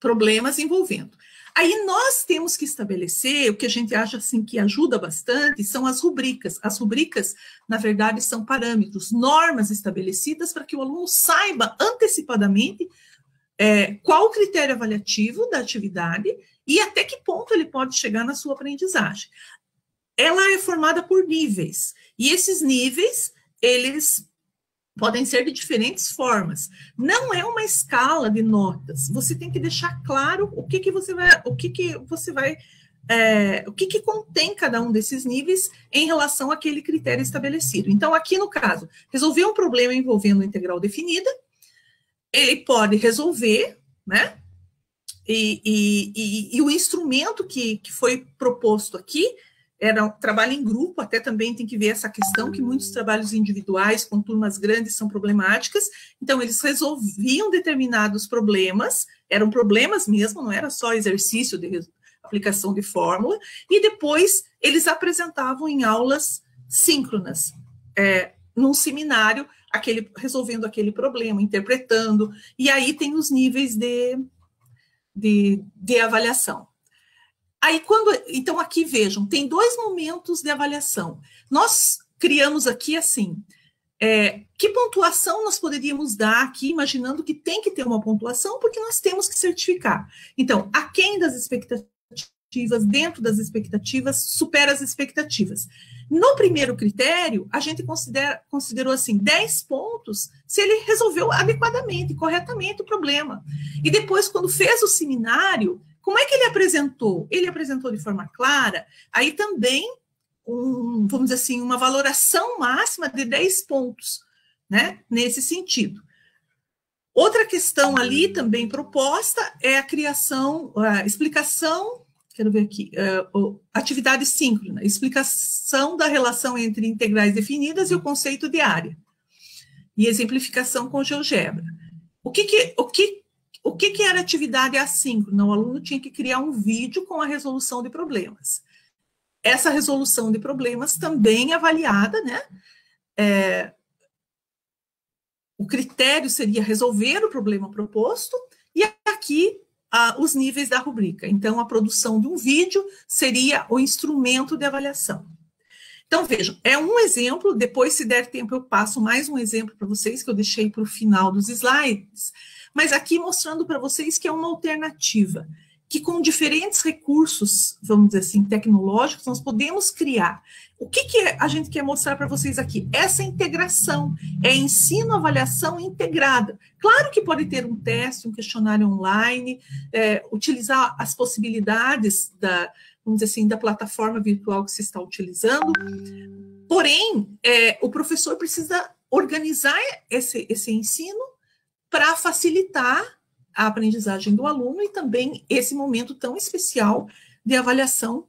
problemas envolvendo. Aí nós temos que estabelecer, o que a gente acha assim que ajuda bastante, são as rubricas. As rubricas, na verdade, são parâmetros, normas estabelecidas para que o aluno saiba antecipadamente qual o critério avaliativo da atividade e até que ponto ele pode chegar na sua aprendizagem. Ela é formada por níveis, e esses níveis, eles podem ser de diferentes formas. Não é uma escala de notas. Você tem que deixar claro o que contém cada um desses níveis em relação àquele critério estabelecido. Então, aqui no caso, resolver um problema envolvendo integral definida, ele pode resolver, né? E o instrumento que foi proposto aqui era um trabalho em grupo, até também tem que ver essa questão que muitos trabalhos individuais com turmas grandes são problemáticas, então eles resolviam determinados problemas, eram problemas mesmo, não era só exercício de aplicação de fórmula, e depois eles apresentavam em aulas síncronas, num seminário, resolvendo aquele problema, interpretando, e aí tem os níveis de avaliação. Aí, então, aqui vejam, tem 2 momentos de avaliação. Nós criamos aqui assim, que pontuação nós poderíamos dar aqui, imaginando que tem que ter uma pontuação, porque nós temos que certificar. Então, aquém das expectativas, dentro das expectativas, supera as expectativas. No primeiro critério, a gente considerou assim, 10 pontos se ele resolveu adequadamente, corretamente o problema. E depois, quando fez o seminário, como é que ele apresentou? Ele apresentou de forma clara, aí também, vamos dizer assim, uma valoração máxima de 10 pontos, né? Nesse sentido. Outra questão ali também proposta é a explicação, quero ver aqui, atividade síncrona, explicação da relação entre integrais definidas e o conceito de área. E exemplificação com GeoGebra. O que era atividade assíncrona? O aluno tinha que criar um vídeo com a resolução de problemas. Essa resolução de problemas também avaliada, né? O critério seria resolver o problema proposto, e aqui os níveis da rubrica. Então, a produção de um vídeo seria o instrumento de avaliação. Então, vejam, é um exemplo, depois, se der tempo, eu passo mais um exemplo para vocês, que eu deixei para o final dos slides, mas aqui mostrando para vocês que é uma alternativa, que com diferentes recursos, vamos dizer assim, tecnológicos, nós podemos criar. O que a gente quer mostrar para vocês aqui? Essa integração, é ensino-avaliação integrada. Claro que pode ter um teste, um questionário online, utilizar as possibilidades vamos dizer assim, da plataforma virtual que se está utilizando, porém, o professor precisa organizar esse ensino para facilitar a aprendizagem do aluno e também esse momento tão especial de avaliação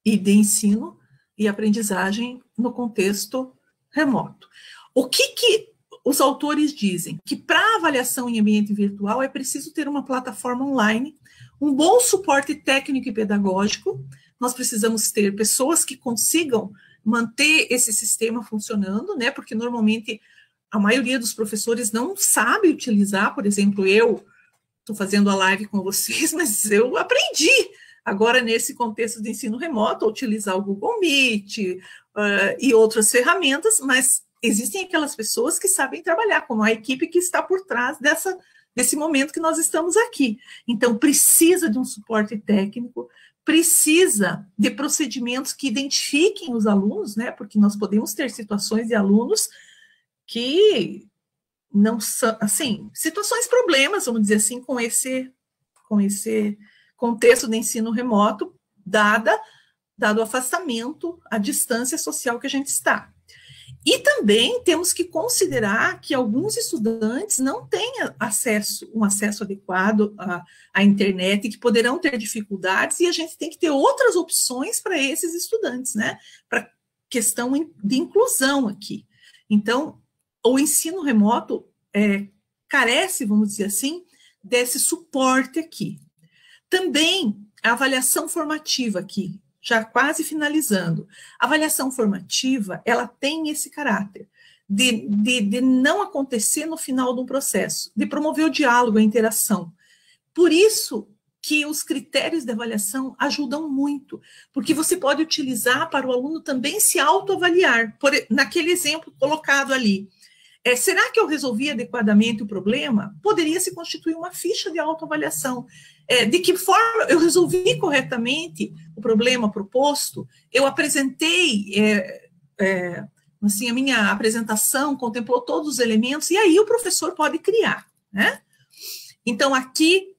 e de ensino e aprendizagem no contexto remoto. O que os autores dizem? Que para avaliação em ambiente virtual é preciso ter uma plataforma online, um bom suporte técnico e pedagógico, nós precisamos ter pessoas que consigam manter esse sistema funcionando, né? Porque normalmente a maioria dos professores não sabe utilizar, por exemplo, eu estou fazendo a live com vocês, mas eu aprendi agora nesse contexto de ensino remoto a utilizar o Google Meet e outras ferramentas, mas existem aquelas pessoas que sabem trabalhar, como a equipe que está por trás desse momento que nós estamos aqui. Então, precisa de um suporte técnico, precisa de procedimentos que identifiquem os alunos, né? Porque nós podemos ter situações de alunos que não são, assim, situações problemas, vamos dizer assim, com esse contexto de ensino remoto, dado o afastamento, a distância social que a gente está. E também temos que considerar que alguns estudantes não têm um acesso adequado à internet e que poderão ter dificuldades, e a gente tem que ter outras opções para esses estudantes, né? Para questão de inclusão aqui. Então, o ensino remoto carece, vamos dizer assim, desse suporte aqui. Também a avaliação formativa aqui, já quase finalizando. A avaliação formativa, ela tem esse caráter de não acontecer no final de um processo, de promover o diálogo, a interação. Por isso que os critérios de avaliação ajudam muito, porque você pode utilizar para o aluno também se autoavaliar, naquele exemplo colocado ali. Será que eu resolvi adequadamente o problema? Poderia se constituir uma ficha de autoavaliação. De que forma eu resolvi corretamente o problema proposto? Eu apresentei, assim, a minha apresentação contemplou todos os elementos, e aí o professor pode criar, né? Então, aqui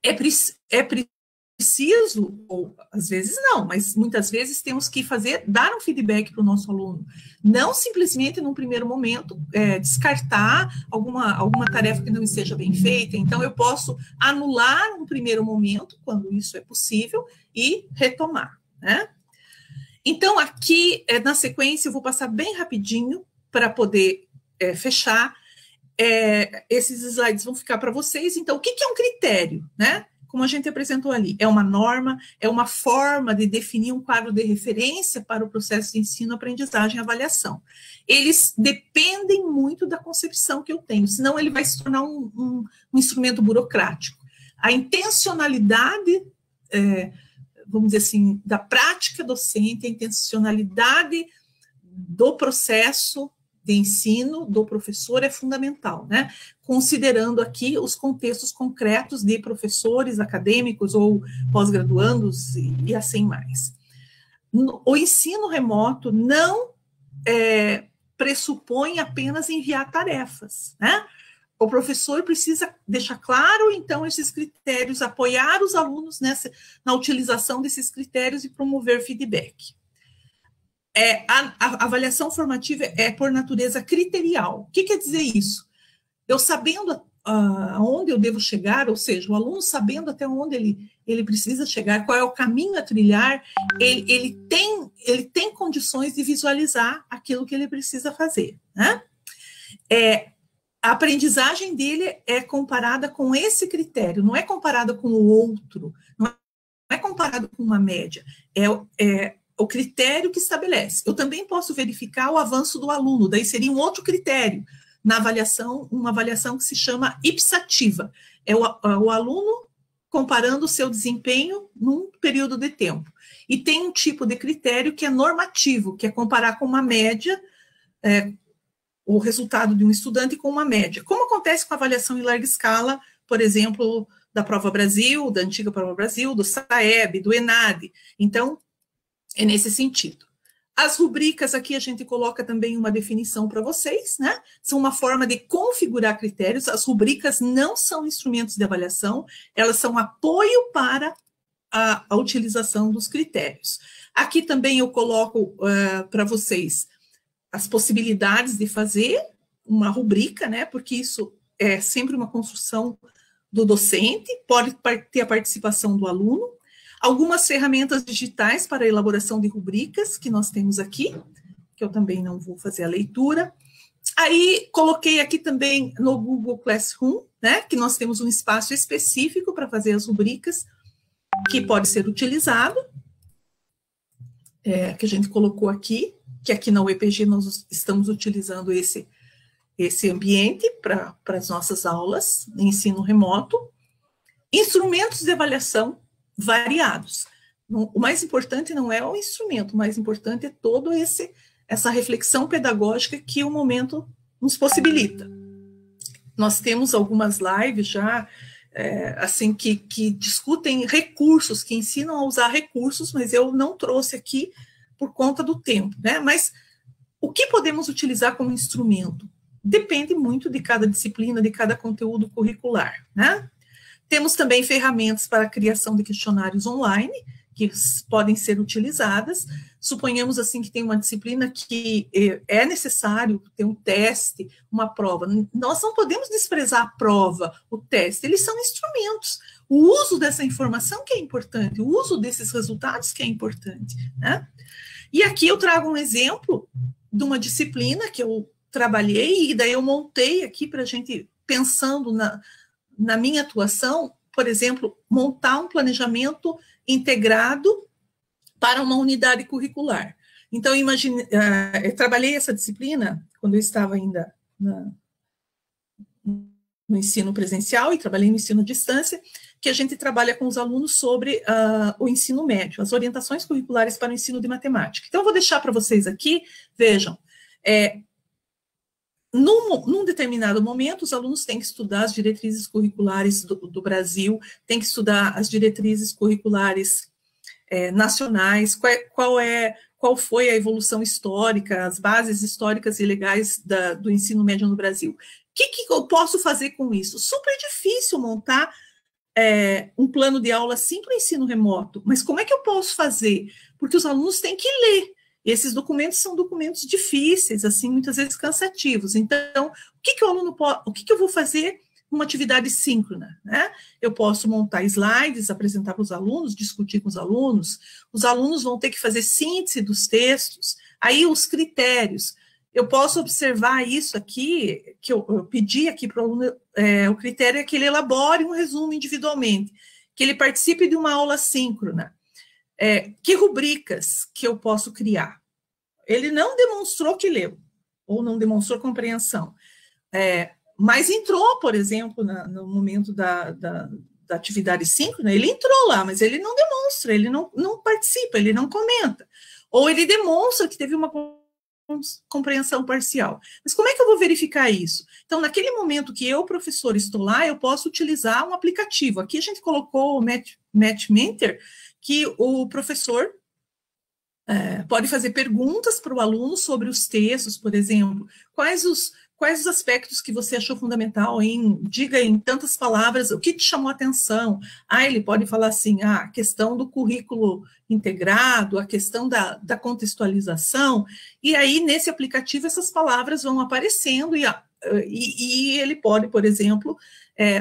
é preciso, ou às vezes não, mas muitas vezes temos que dar um feedback para o nosso aluno, não simplesmente num primeiro momento descartar alguma tarefa que não esteja bem feita. Então eu posso anular um primeiro momento, quando isso é possível, e retomar, né? Então aqui, na sequência, eu vou passar bem rapidinho para poder fechar. Esses slides vão ficar para vocês. Então, o que é um critério, né? Como a gente apresentou ali, é uma norma, é uma forma de definir um quadro de referência para o processo de ensino, aprendizagem e avaliação. Eles dependem muito da concepção que eu tenho, senão ele vai se tornar um instrumento burocrático. A intencionalidade, vamos dizer assim, da prática docente, a intencionalidade do processo de ensino do professor é fundamental, né? Considerando aqui os contextos concretos de professores acadêmicos ou pós-graduandos e assim mais. O ensino remoto não pressupõe apenas enviar tarefas, né? O professor precisa deixar claro, então, esses critérios, apoiar os alunos na utilização desses critérios e promover feedback. A avaliação formativa é, por natureza, criterial. O que quer dizer isso? Eu sabendo aonde eu devo chegar, ou seja, o aluno sabendo até onde ele precisa chegar, qual é o caminho a trilhar, ele tem condições de visualizar aquilo que ele precisa fazer, né? A aprendizagem dele é comparada com esse critério, não é comparada com o outro, não é comparado com uma média, o critério que estabelece. Eu também posso verificar o avanço do aluno, daí seria um outro critério na avaliação, uma avaliação que se chama ipsativa. O aluno comparando o seu desempenho num período de tempo. E tem um tipo de critério que é normativo, que é comparar com uma média, o resultado de um estudante com uma média. Como acontece com a avaliação em larga escala, por exemplo, da Prova Brasil, da antiga Prova Brasil, do SAEB, do ENAD. Então, é nesse sentido. As rubricas, aqui a gente coloca também uma definição para vocês, né? São uma forma de configurar critérios. As rubricas não são instrumentos de avaliação, elas são apoio para a utilização dos critérios. Aqui também eu coloco para vocês as possibilidades de fazer uma rubrica, né? Porque isso é sempre uma construção do docente, pode ter a participação do aluno. Algumas ferramentas digitais para a elaboração de rubricas que nós temos aqui, que eu também não vou fazer a leitura. Aí, coloquei aqui também no Google Classroom, né, que nós temos um espaço específico para fazer as rubricas, que pode ser utilizado, que a gente colocou aqui, que aqui na UEPG nós estamos utilizando esse ambiente para as nossas aulas de ensino remoto. Instrumentos de avaliação variados. O mais importante não é o instrumento, o mais importante é toda essa reflexão pedagógica que o momento nos possibilita. Nós temos algumas lives já, assim, que discutem recursos, que ensinam a usar recursos, mas eu não trouxe aqui por conta do tempo, né? Mas o que podemos utilizar como instrumento? Depende muito de cada disciplina, de cada conteúdo curricular, né? Temos também ferramentas para a criação de questionários online, que podem ser utilizadas. Suponhamos, assim, que tem uma disciplina que é necessário ter um teste, uma prova. Nós não podemos desprezar a prova, o teste, eles são instrumentos. O uso dessa informação que é importante, o uso desses resultados que é importante, né? E aqui eu trago um exemplo de uma disciplina que eu trabalhei, e daí eu montei aqui para a gente, pensando na minha atuação, por exemplo, montar um planejamento integrado para uma unidade curricular. Então, imagine, eu trabalhei essa disciplina quando eu estava ainda no ensino presencial e trabalhei no ensino à distância, que a gente trabalha com os alunos sobre o ensino médio, as orientações curriculares para o ensino de matemática. Então, eu vou deixar para vocês aqui, vejam, num determinado momento, os alunos têm que estudar as diretrizes curriculares do Brasil, têm que estudar as diretrizes curriculares nacionais, qual foi a evolução histórica, as bases históricas e legais do ensino médio no Brasil. O que eu posso fazer com isso? Super difícil montar um plano de aula assim para o ensino remoto, mas como é que eu posso fazer? Porque os alunos têm que ler. Esses documentos são documentos difíceis, assim, muitas vezes cansativos. Então, o que eu vou fazer numa atividade síncrona, né? Eu posso montar slides, apresentar para os alunos, discutir com os alunos vão ter que fazer síntese dos textos, aí os critérios. Eu posso observar isso aqui, que eu pedi aqui para o aluno, o critério é que ele elabore um resumo individualmente, que ele participe de uma aula síncrona. Que rubricas que eu posso criar? Ele não demonstrou que leu, ou não demonstrou compreensão, mas entrou, por exemplo, no momento da atividade síncrona, ele entrou lá, mas ele não demonstra, ele não participa, ele não comenta. Ou ele demonstra que teve uma compreensão parcial. Mas como é que eu vou verificar isso? Então, naquele momento que eu, professor, estou lá, eu posso utilizar um aplicativo. Aqui a gente colocou o Matchmentor, que o professor pode fazer perguntas para o aluno sobre os textos, por exemplo, quais os aspectos que você achou fundamental diga em tantas palavras, o que te chamou a atenção. Ele pode falar assim, a questão do currículo integrado, a questão da contextualização, e aí nesse aplicativo essas palavras vão aparecendo e ele pode, por exemplo,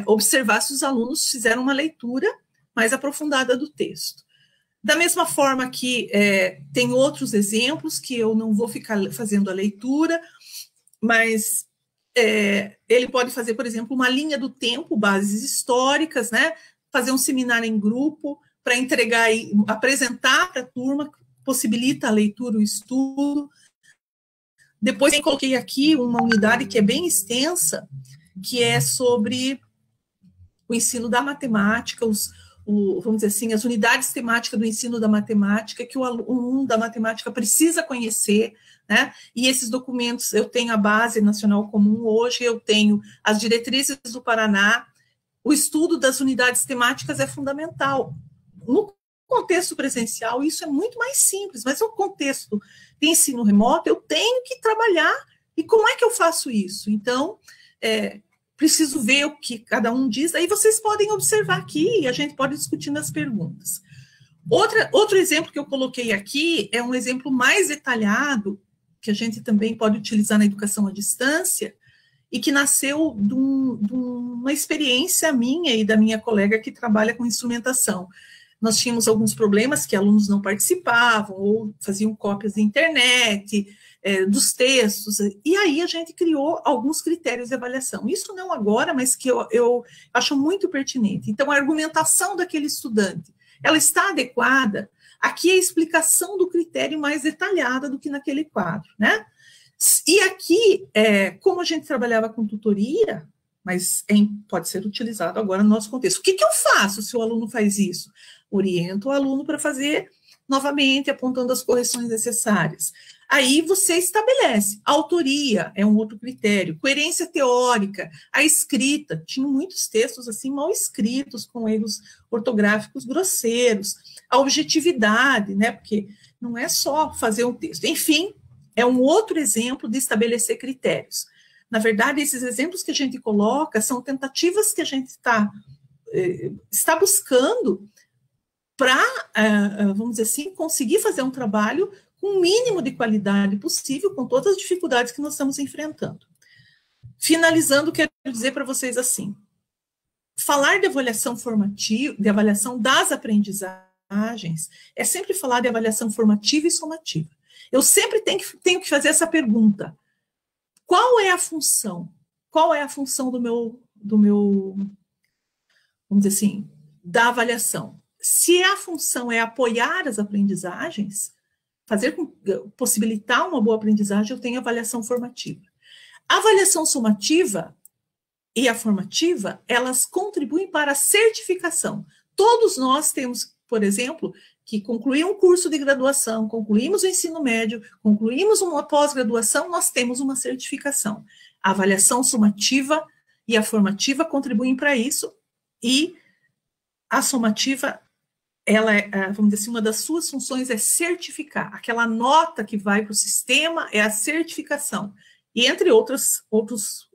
observar se os alunos fizeram uma leitura mais aprofundada do texto. Da mesma forma que tem outros exemplos que eu não vou ficar fazendo a leitura, mas ele pode fazer, por exemplo, uma linha do tempo, bases históricas, né? Fazer um seminário em grupo para entregar e apresentar para a turma, possibilita a leitura, o estudo. Depois eu coloquei aqui uma unidade que é bem extensa, que é sobre o ensino da matemática, vamos dizer assim, as unidades temáticas do ensino da matemática, que o aluno da matemática precisa conhecer, né? E esses documentos, eu tenho a Base Nacional Comum, hoje eu tenho as diretrizes do Paraná, o estudo das unidades temáticas é fundamental. No contexto presencial, isso é muito mais simples, mas no contexto de ensino remoto, eu tenho que trabalhar, e como é que eu faço isso? Então, preciso ver o que cada um diz, aí vocês podem observar aqui, e a gente pode discutir nas perguntas. Outro exemplo que eu coloquei aqui é um exemplo mais detalhado, que a gente também pode utilizar na educação à distância, e que nasceu de uma experiência minha e da minha colega que trabalha com instrumentação. Nós tínhamos alguns problemas que alunos não participavam, ou faziam cópias da internet, dos textos, e aí a gente criou alguns critérios de avaliação. Isso não agora, mas que eu acho muito pertinente. Então, a argumentação daquele estudante, ela está adequada? Aqui é a explicação do critério mais detalhada do que naquele quadro, né? E aqui, como a gente trabalhava com tutoria, mas pode ser utilizado agora no nosso contexto. O que eu faço se o aluno faz isso? Oriento o aluno para fazer novamente, apontando as correções necessárias. Aí você estabelece. A autoria é um outro critério. Coerência teórica, a escrita. Tinha muitos textos assim mal escritos, com erros ortográficos grosseiros. A objetividade, né? Porque não é só fazer um texto. Enfim, é um outro exemplo de estabelecer critérios. Na verdade, esses exemplos que a gente coloca são tentativas que a gente está buscando para, vamos dizer assim, conseguir fazer um trabalho com o mínimo de qualidade possível, com todas as dificuldades que nós estamos enfrentando. Finalizando, quero dizer para vocês assim, falar de avaliação formativa, de avaliação das aprendizagens, é sempre falar de avaliação formativa e somativa. Eu sempre tenho que fazer essa pergunta. Qual é a função? Qual é a função do meu, vamos dizer assim, da avaliação? Se a função é apoiar as aprendizagens, possibilitar uma boa aprendizagem, eu tenho avaliação formativa. A avaliação somativa e a formativa, elas contribuem para a certificação. Todos nós temos, por exemplo, que concluir um curso de graduação, concluímos o ensino médio, concluímos uma pós-graduação, nós temos uma certificação. A avaliação somativa e a formativa contribuem para isso, e a somativa, ela vamos dizer assim, uma das suas funções é certificar. Aquela nota que vai para o sistema é a certificação. E entre outros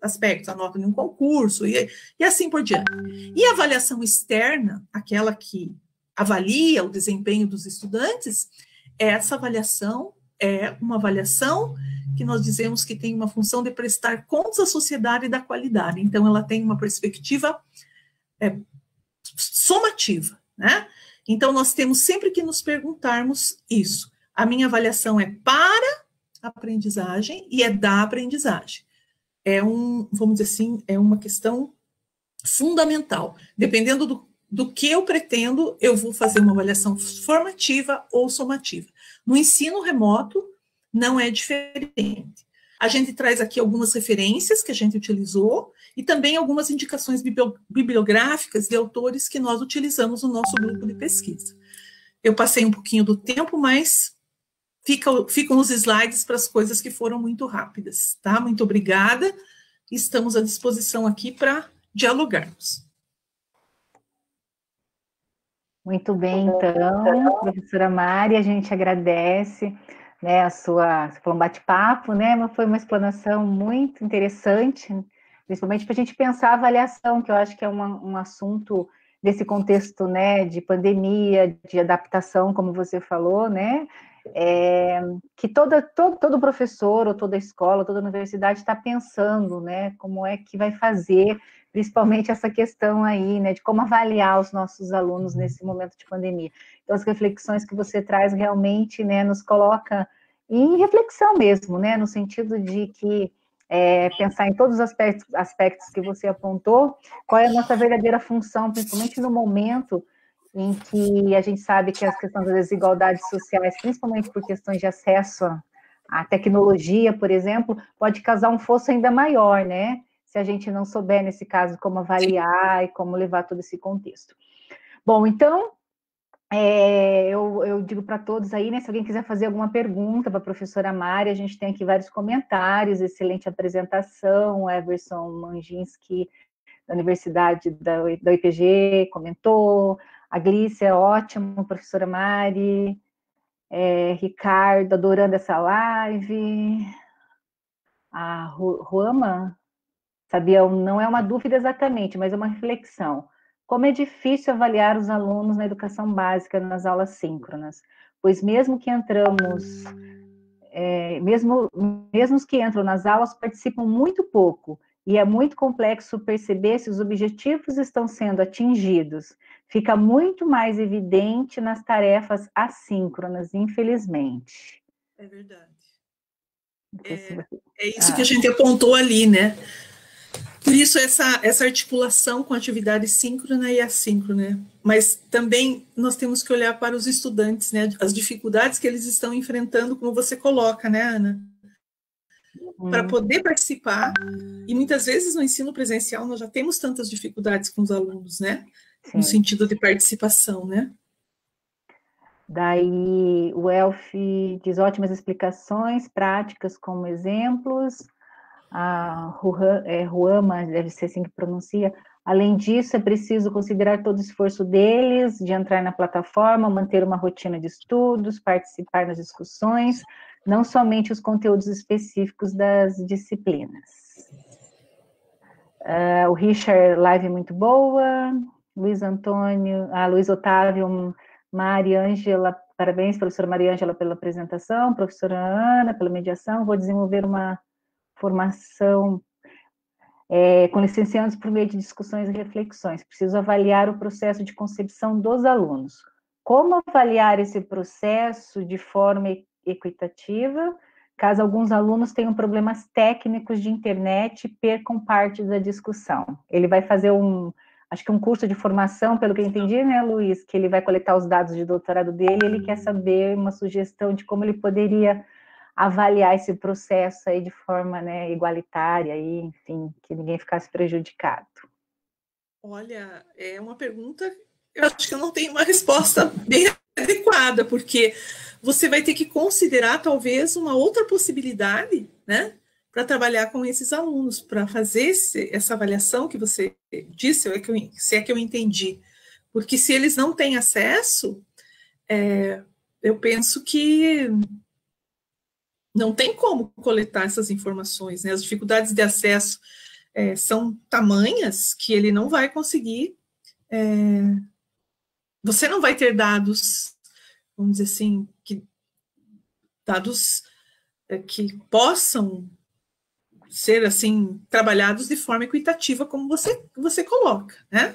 aspectos, a nota de um concurso, e assim por diante. E a avaliação externa, aquela que avalia o desempenho dos estudantes, essa avaliação é uma avaliação que nós dizemos que tem uma função de prestar contas à sociedade da qualidade. Então, ela tem uma perspectiva somativa, né? Então, nós temos sempre que nos perguntarmos isso. A minha avaliação é para a aprendizagem e é da aprendizagem. Vamos dizer assim, é uma questão fundamental. Dependendo do que eu pretendo, eu vou fazer uma avaliação formativa ou somativa. No ensino remoto, não é diferente. A gente traz aqui algumas referências que a gente utilizou e também algumas indicações bibliográficas de autores que nós utilizamos no nosso grupo de pesquisa. Eu passei um pouquinho do tempo, mas ficam os slides para as coisas que foram muito rápidas, tá? Muito obrigada. Estamos à disposição aqui para dialogarmos. Muito bem, então, professora Mari, a gente agradece, né, você falou um bate-papo, né, mas foi uma explanação muito interessante, principalmente para a gente pensar a avaliação, que eu acho que é um assunto desse contexto, né, de pandemia, de adaptação, como você falou, né, que todo professor, ou toda escola, toda universidade está pensando, né, como é que vai fazer, principalmente essa questão aí, né, de como avaliar os nossos alunos nesse momento de pandemia. Então, as reflexões que você traz realmente, né, nos coloca em reflexão mesmo, né, no sentido de que pensar em todos os aspectos que você apontou, qual é a nossa verdadeira função, principalmente no momento em que a gente sabe que as questões das desigualdades sociais, principalmente por questões de acesso à tecnologia, por exemplo, pode causar um fosso ainda maior, né? se a gente não souber, nesse caso, como avaliar e como levar todo esse contexto. Bom, então, eu digo para todos aí, né, se alguém quiser fazer alguma pergunta para a professora Mari, a gente tem aqui vários comentários, excelente apresentação, Everson Manginski, da Universidade da UIPG, comentou, a Glícia, ótimo, professora Mari, Ricardo, adorando essa live, a Ruama, sabia, não é uma dúvida exatamente, mas é uma reflexão. Como é difícil avaliar os alunos na educação básica nas aulas síncronas, pois mesmo que entramos, mesmo os que entram nas aulas participam muito pouco, e é muito complexo perceber se os objetivos estão sendo atingidos. Fica muito mais evidente nas tarefas assíncronas, infelizmente. É verdade. É isso que a gente apontou ali, né? Por isso, essa articulação com atividade síncrona e assíncrona. Mas também nós temos que olhar para os estudantes, né? As dificuldades que eles estão enfrentando, como você coloca, né, Ana? Para poder participar. E muitas vezes no ensino presencial nós já temos tantas dificuldades com os alunos, né? Sim. No sentido de participação, né? Daí o Elf diz ótimas explicações, práticas como exemplos. A Ruama, deve ser assim que pronuncia. Além disso, é preciso considerar todo o esforço deles de entrar na plataforma, manter uma rotina de estudos, participar das discussões, não somente os conteúdos específicos das disciplinas. O Richard, live muito boa. Luiz Otávio, Maria Ângela, parabéns, professora Maria Ângela, pela apresentação, professora Ana, pela mediação. Vou desenvolver uma formação com licenciados por meio de discussões e reflexões. Preciso avaliar o processo de concepção dos alunos. Como avaliar esse processo de forma equitativa, caso alguns alunos tenham problemas técnicos de internet e percam parte da discussão? Ele vai fazer acho que um curso de formação, pelo que eu entendi, né, Luiz, que ele vai coletar os dados de doutorado dele, e ele quer saber uma sugestão de como ele poderia avaliar esse processo aí de forma, né, igualitária, e, enfim, que ninguém ficasse prejudicado. Olha, é uma pergunta, eu acho que eu não tenho uma resposta bem adequada, porque você vai ter que considerar, talvez, uma outra possibilidade, né, para trabalhar com esses alunos, para fazer essa avaliação que você disse, se é que eu entendi. Porque se eles não têm acesso, eu penso que não tem como coletar essas informações, né? As dificuldades de acesso são tamanhas que ele não vai conseguir. Você não vai ter dados, vamos dizer assim, dados que possam ser assim trabalhados de forma equitativa, como você coloca, né?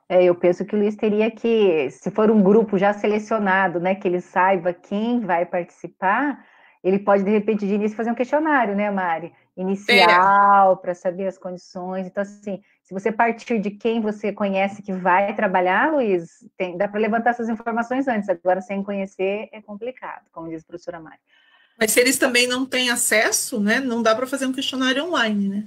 Eu penso que o Luiz teria que, se for um grupo já selecionado, né, que ele saiba quem vai participar, ele pode, de repente, de início, fazer um questionário, né, Mari? Inicial, para saber as condições. Então, assim, se você partir de quem você conhece que vai trabalhar, Luiz, dá para levantar essas informações antes. Agora, sem conhecer, é complicado, como diz a professora Mari. Mas se eles também não têm acesso, né, não dá para fazer um questionário online, né?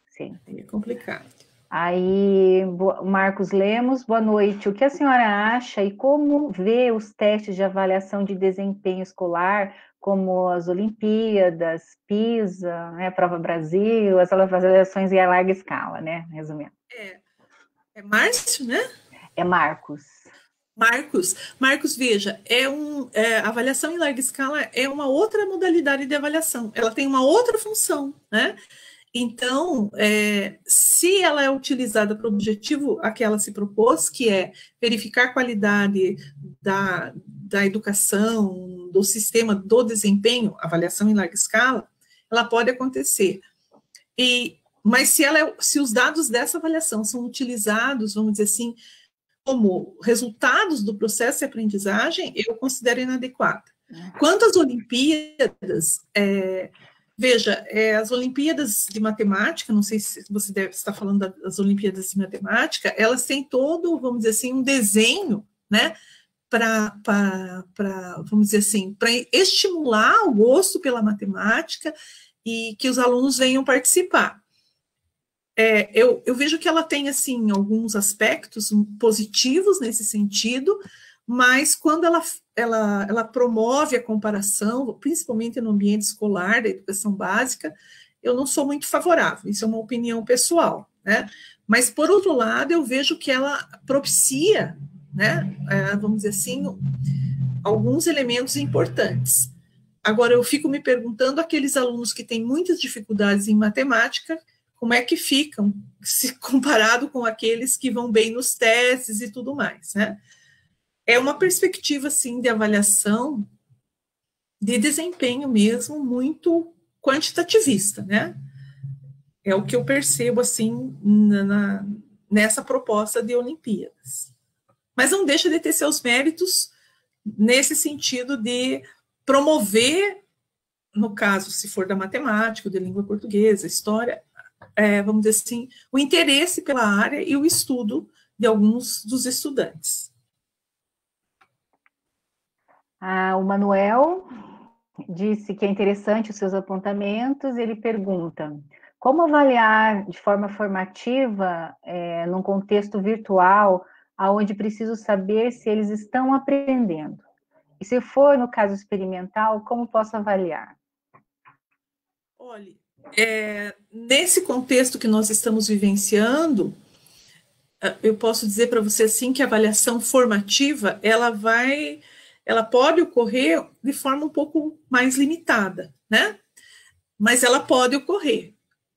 Sim. É complicado. Aí, Marcos Lemos, boa noite. O que a senhora acha e como vê os testes de avaliação de desempenho escolar, como as Olimpíadas, PISA, né, Prova Brasil, as avaliações em larga escala, né, resumindo? É Márcio, né? É Marcos. Marcos, veja, a avaliação em larga escala é uma outra modalidade de avaliação, ela tem uma outra função, né? Então, se ela é utilizada para o objetivo a que ela se propôs, que é verificar a qualidade da educação, do sistema, do desempenho, avaliação em larga escala, ela pode acontecer. Mas se os dados dessa avaliação são utilizados, vamos dizer assim, como resultados do processo de aprendizagem, eu considero inadequada. Quanto às Olimpíadas, veja, as Olimpíadas de Matemática, não sei se você deve estar falando das Olimpíadas de Matemática, elas têm todo, vamos dizer assim, um desenho, né, vamos dizer assim, para estimular o gosto pela matemática e que os alunos venham participar. Eu vejo que ela tem, assim, alguns aspectos positivos nesse sentido, mas quando ela promove a comparação, principalmente no ambiente escolar, da educação básica, eu não sou muito favorável, isso é uma opinião pessoal, né? Mas, por outro lado, eu vejo que ela propicia, né, vamos dizer assim, alguns elementos importantes. Agora, eu fico me perguntando, aqueles alunos que têm muitas dificuldades em matemática, como é que ficam, se comparado com aqueles que vão bem nos testes e tudo mais, né? É uma perspectiva, assim, de avaliação de desempenho mesmo, muito quantitativista, né? É o que eu percebo, assim, nessa proposta de Olimpíadas. Mas não deixa de ter seus méritos nesse sentido de promover, no caso, se for da matemática, de língua portuguesa, história, vamos dizer assim, o interesse pela área e o estudo de alguns dos estudantes. O Manuel disse que é interessante os seus apontamentos, ele pergunta: como avaliar de forma formativa, num contexto virtual, aonde preciso saber se eles estão aprendendo? E se for no caso experimental, como posso avaliar? Olha, nesse contexto que nós estamos vivenciando, eu posso dizer para você assim que a avaliação formativa ela pode ocorrer de forma um pouco mais limitada, né? Mas ela pode ocorrer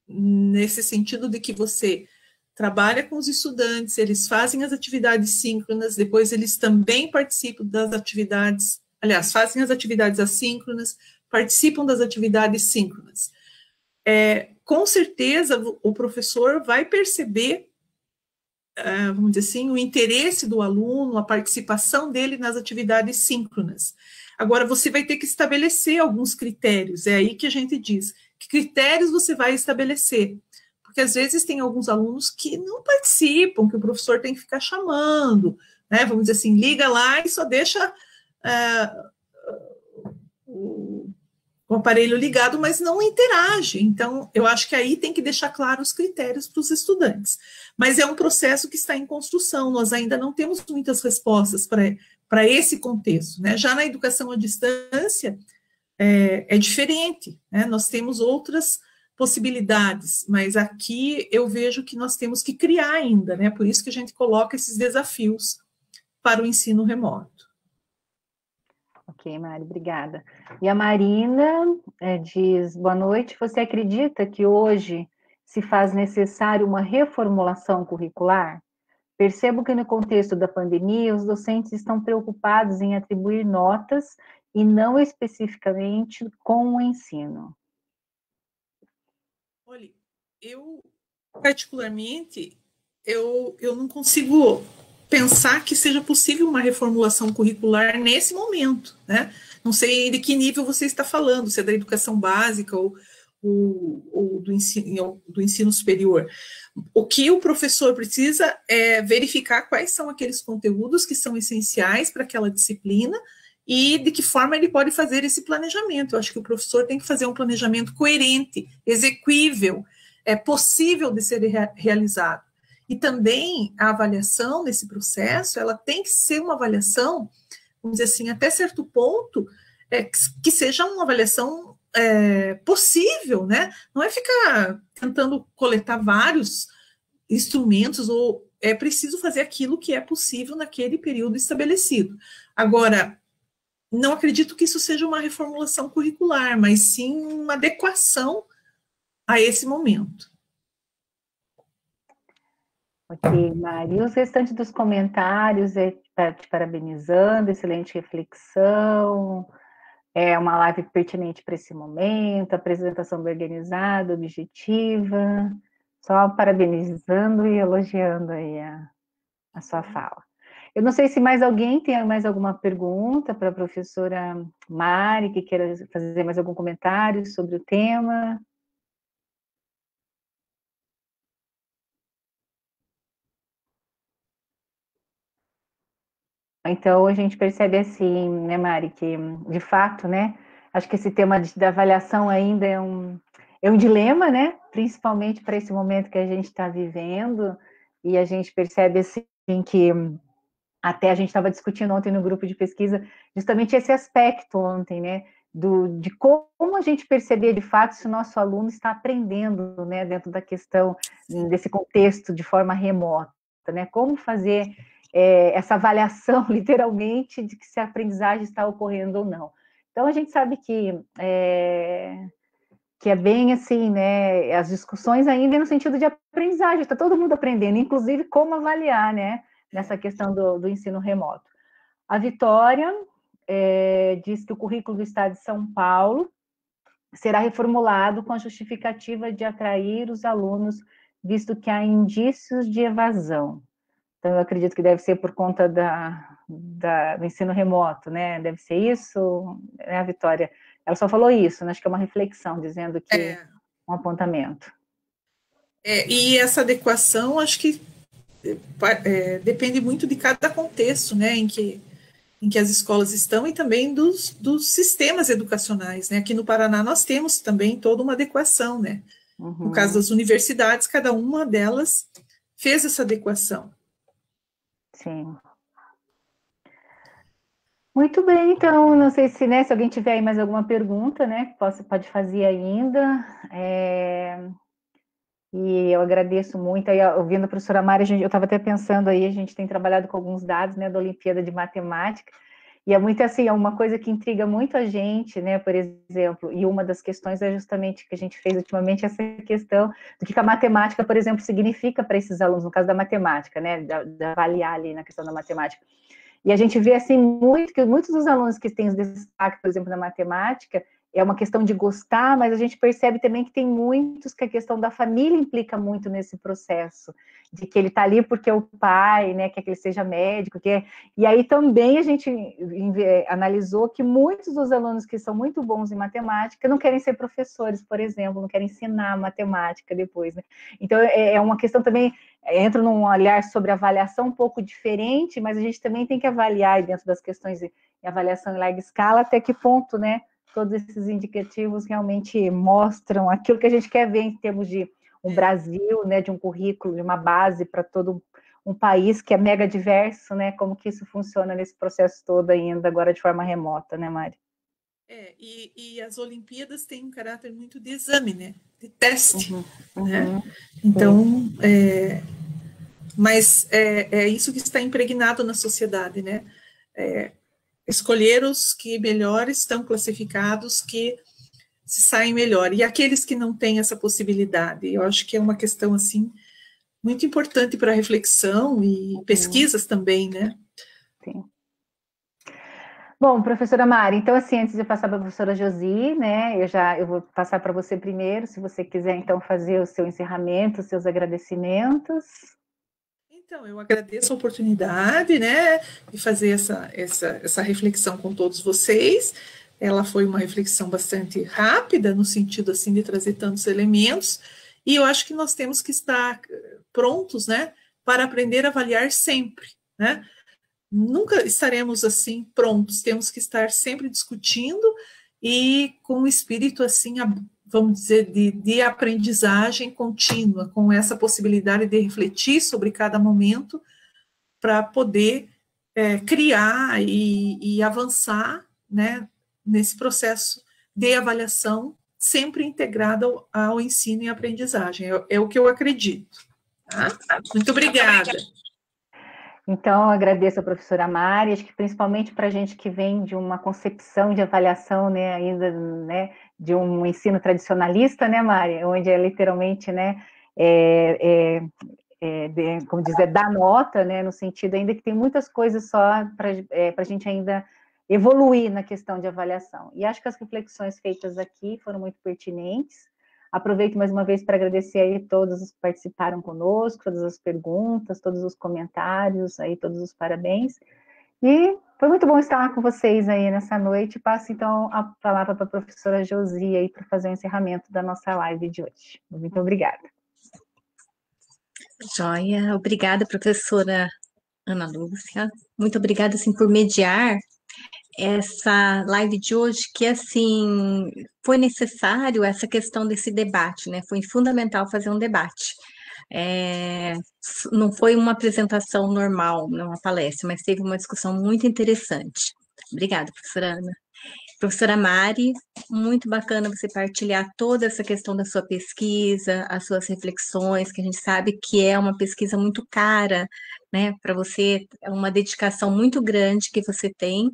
nesse sentido de que você trabalha com os estudantes, eles fazem as atividades síncronas, depois eles também participam das atividades, aliás, fazem as atividades assíncronas, participam das atividades síncronas. Com certeza, o professor vai perceber, vamos dizer assim, o interesse do aluno, a participação dele nas atividades síncronas. Agora, você vai ter que estabelecer alguns critérios, é aí que a gente diz, que critérios você vai estabelecer? Porque, às vezes, tem alguns alunos que não participam, que o professor tem que ficar chamando, né? Vamos dizer assim, liga lá e só deixa o aparelho ligado, mas não interage. Então, eu acho que aí tem que deixar claro os critérios para os estudantes. Mas é um processo que está em construção, nós ainda não temos muitas respostas para esse contexto, né? Já na educação à distância, é diferente, né? Nós temos outras possibilidades, mas aqui eu vejo que nós temos que criar ainda, né? Por isso que a gente coloca esses desafios para o ensino remoto. Ok, Mari, obrigada. E a Marina diz: boa noite, você acredita que hoje se faz necessário uma reformulação curricular? Percebo que no contexto da pandemia, os docentes estão preocupados em atribuir notas e não especificamente com o ensino. Olha, eu, particularmente, eu não consigo pensar que seja possível uma reformulação curricular nesse momento, né? Não sei de que nível você está falando, se é da educação básica ou do ensino superior. O que o professor precisa é verificar quais são aqueles conteúdos que são essenciais para aquela disciplina e de que forma ele pode fazer esse planejamento. Eu acho que o professor tem que fazer um planejamento coerente, exequível, possível de ser realizado. E também a avaliação nesse processo, ela tem que ser uma avaliação, vamos dizer assim, até certo ponto, que seja uma avaliação possível, né? Não é ficar tentando coletar vários instrumentos, ou é preciso fazer aquilo que é possível naquele período estabelecido. Agora, não acredito que isso seja uma reformulação curricular, mas sim uma adequação a esse momento. Ok, Mari. E os restantes dos comentários te parabenizando, excelente reflexão, é uma live pertinente para esse momento, apresentação bem organizada, objetiva, só parabenizando e elogiando aí a sua fala. Eu não sei se mais alguém tem mais alguma pergunta para a professora Mari, que queira fazer mais algum comentário sobre o tema. Então, a gente percebe assim, né, Mari, que, de fato, né, acho que esse tema da avaliação ainda é um dilema, né? Principalmente para esse momento que a gente está vivendo, e a gente percebe assim que até a gente estava discutindo ontem no grupo de pesquisa justamente esse aspecto ontem, né? De como a gente perceber de fato se o nosso aluno está aprendendo, né, dentro da questão desse contexto de forma remota, né? Como fazer essa avaliação, literalmente, de que se a aprendizagem está ocorrendo ou não. Então, a gente sabe que é bem assim, né? As discussões ainda no sentido de aprendizagem, está todo mundo aprendendo, inclusive como avaliar, né? Nessa questão do ensino remoto. A Vitória diz que o currículo do Estado de São Paulo será reformulado com a justificativa de atrair os alunos, visto que há indícios de evasão. Então, eu acredito que deve ser por conta do ensino remoto, né? Deve ser isso, né, a Vitória? Ela só falou isso, né? Acho que é uma reflexão, dizendo que um apontamento. E essa adequação, acho que depende muito de cada contexto, né, em que as escolas estão e também dos sistemas educacionais, né? Aqui no Paraná nós temos também toda uma adequação, né? No caso das universidades, cada uma delas fez essa adequação. Sim. Muito bem, então, não sei se, né, se alguém tiver aí mais alguma pergunta, né, pode fazer ainda. E eu agradeço muito, aí, ouvindo a professora Mari, eu estava até pensando aí, a gente tem trabalhado com alguns dados, né, da Olimpíada de Matemática, e é muito assim, é uma coisa que intriga muito a gente, né, por exemplo, e uma das questões é justamente que a gente fez ultimamente, essa questão do que a matemática, por exemplo, significa para esses alunos, no caso da matemática, né, de avaliar ali na questão da matemática. E a gente vê, assim, que muitos dos alunos que têm destaque, por exemplo, na matemática, é uma questão de gostar, mas a gente percebe também que tem muitos que a questão da família implica muito nesse processo, de que ele está ali porque o pai, né, quer que ele seja médico, e aí também a gente analisou que muitos dos alunos que são muito bons em matemática não querem ser professores, por exemplo, não querem ensinar matemática depois, né? Então, é uma questão também, entra num olhar sobre avaliação um pouco diferente, mas a gente também tem que avaliar dentro das questões de avaliação em larga escala, até que ponto, né, todos esses indicativos realmente mostram aquilo que a gente quer ver em termos de um Brasil, né, de um currículo, de uma base para todo um país que é mega diverso, né, como que isso funciona nesse processo todo ainda, agora de forma remota, né, Mari? E as Olimpíadas têm um caráter muito de exame, né, de teste, né, então, mas é isso que está impregnado na sociedade, né, escolher os que melhor estão classificados, que se saem melhor, e aqueles que não têm essa possibilidade, eu acho que é uma questão, assim, muito importante para reflexão e pesquisas também, né? Sim. Bom, professora Mari, então, assim, antes de passar para a professora Josi, né, eu vou passar para você primeiro, se você quiser, então, fazer o seu encerramento, os seus agradecimentos. Então, eu agradeço a oportunidade, né, de fazer essa reflexão com todos vocês. Ela foi uma reflexão bastante rápida, no sentido, assim, de trazer tantos elementos, e eu acho que nós temos que estar prontos, né, para aprender a avaliar sempre, né? Nunca estaremos, assim, prontos, temos que estar sempre discutindo e com um espírito, assim, vamos dizer, de aprendizagem contínua, com essa possibilidade de refletir sobre cada momento para poder criar e avançar, né, nesse processo de avaliação sempre integrado ao ensino e aprendizagem. É o que eu acredito. Tá? Muito obrigada. Então, eu agradeço a professora Mari, acho que principalmente para a gente que vem de uma concepção de avaliação, né, ainda, né, de um ensino tradicionalista, né, Mari, onde é literalmente, né, como dizer, dar nota, né, no sentido ainda que tem muitas coisas só para a gente ainda evoluir na questão de avaliação. E acho que as reflexões feitas aqui foram muito pertinentes. Aproveito mais uma vez para agradecer aí todos os que participaram conosco, todas as perguntas, todos os comentários, aí todos os parabéns. E foi muito bom estar com vocês aí nessa noite. Passo então a palavra para a professora Josi aí para fazer o encerramento da nossa live de hoje. Muito obrigada. Joia, obrigada, professora Ana Lúcia. Muito obrigada, assim, por mediar essa live de hoje, que assim foi necessário essa questão desse debate, né? Foi fundamental fazer um debate. Não foi uma apresentação normal, não uma palestra, mas teve uma discussão muito interessante. Obrigada, professora Ana. Professora Mari, muito bacana você partilhar toda essa questão da sua pesquisa, as suas reflexões, que a gente sabe que é uma pesquisa muito cara, né? Para você, é uma dedicação muito grande que você tem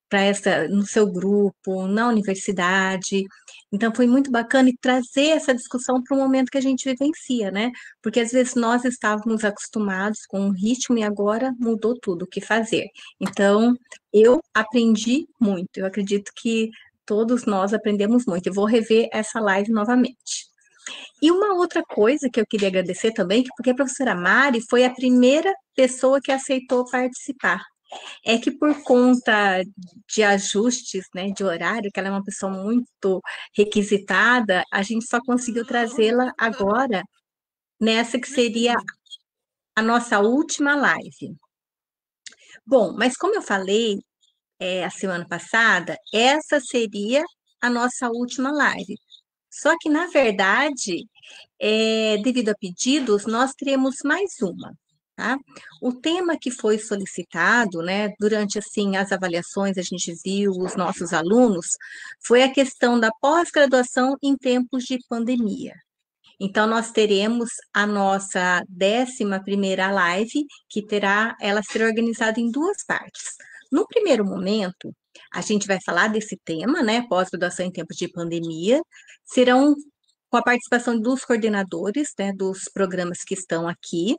para essa no seu grupo, na universidade. Então foi muito bacana e trazer essa discussão para o momento que a gente vivencia, né? Porque às vezes nós estávamos acostumados com um ritmo e agora mudou tudo o que fazer. Então, eu aprendi muito. Eu acredito que todos nós aprendemos muito. Eu vou rever essa live novamente. E uma outra coisa que eu queria agradecer também, porque a professora Mari foi a primeira pessoa que aceitou participar. É que por conta de ajustes, né, de horário, que ela é uma pessoa muito requisitada, a gente só conseguiu trazê-la agora nessa que seria a nossa última live. Bom, mas como eu falei, a semana passada, essa seria a nossa última live. Só que, na verdade, devido a pedidos, nós teremos mais uma, tá? O tema que foi solicitado, né, durante, assim, as avaliações, a gente viu os nossos alunos, foi a questão da pós-graduação em tempos de pandemia. Então, nós teremos a nossa 11ª live, que ela será organizada em duas partes. No primeiro momento, a gente vai falar desse tema, né, pós-graduação em tempos de pandemia, serão com a participação dos coordenadores, né, dos programas que estão aqui,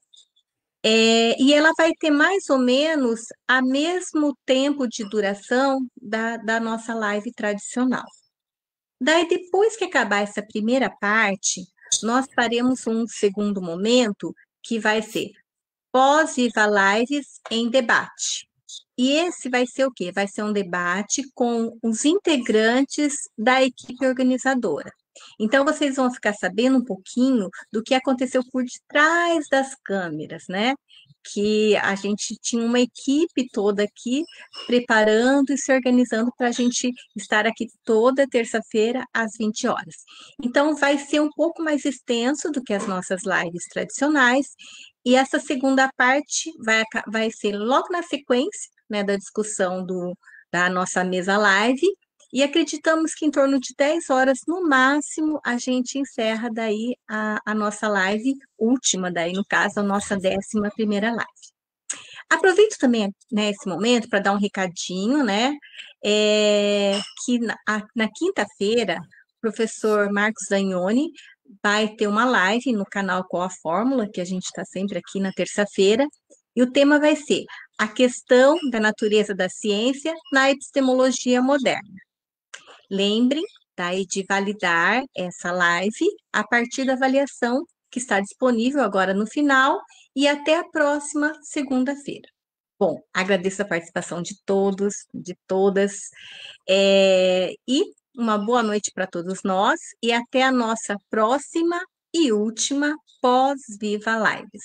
e ela vai ter mais ou menos a mesmo tempo de duração da nossa live tradicional. Daí, depois que acabar essa primeira parte, nós faremos um segundo momento, que vai ser pós-Viva Lives em debate. E esse vai ser o quê? Vai ser um debate com os integrantes da equipe organizadora. Então, vocês vão ficar sabendo um pouquinho do que aconteceu por detrás das câmeras, né? Que a gente tinha uma equipe toda aqui preparando e se organizando para a gente estar aqui toda terça-feira às 20 horas. Então, vai ser um pouco mais extenso do que as nossas lives tradicionais, e essa segunda parte vai ser logo na sequência, né, da discussão da nossa mesa live, e acreditamos que em torno de 10 horas, no máximo, a gente encerra daí a nossa live última, daí no caso, a nossa 11ª live. Aproveito também, né, esse momento para dar um recadinho, né, que na quinta-feira, o professor Marcos Zagnoni vai ter uma live no canal Qual a Fórmula, que a gente está sempre aqui na terça-feira, e o tema vai ser a questão da natureza da ciência na epistemologia moderna. Lembrem daí de validar essa live a partir da avaliação que está disponível agora no final, e até a próxima segunda-feira. Bom, agradeço a participação de todos, de todas, e uma boa noite para todos nós, e até a nossa próxima e última pós-Viva Lives.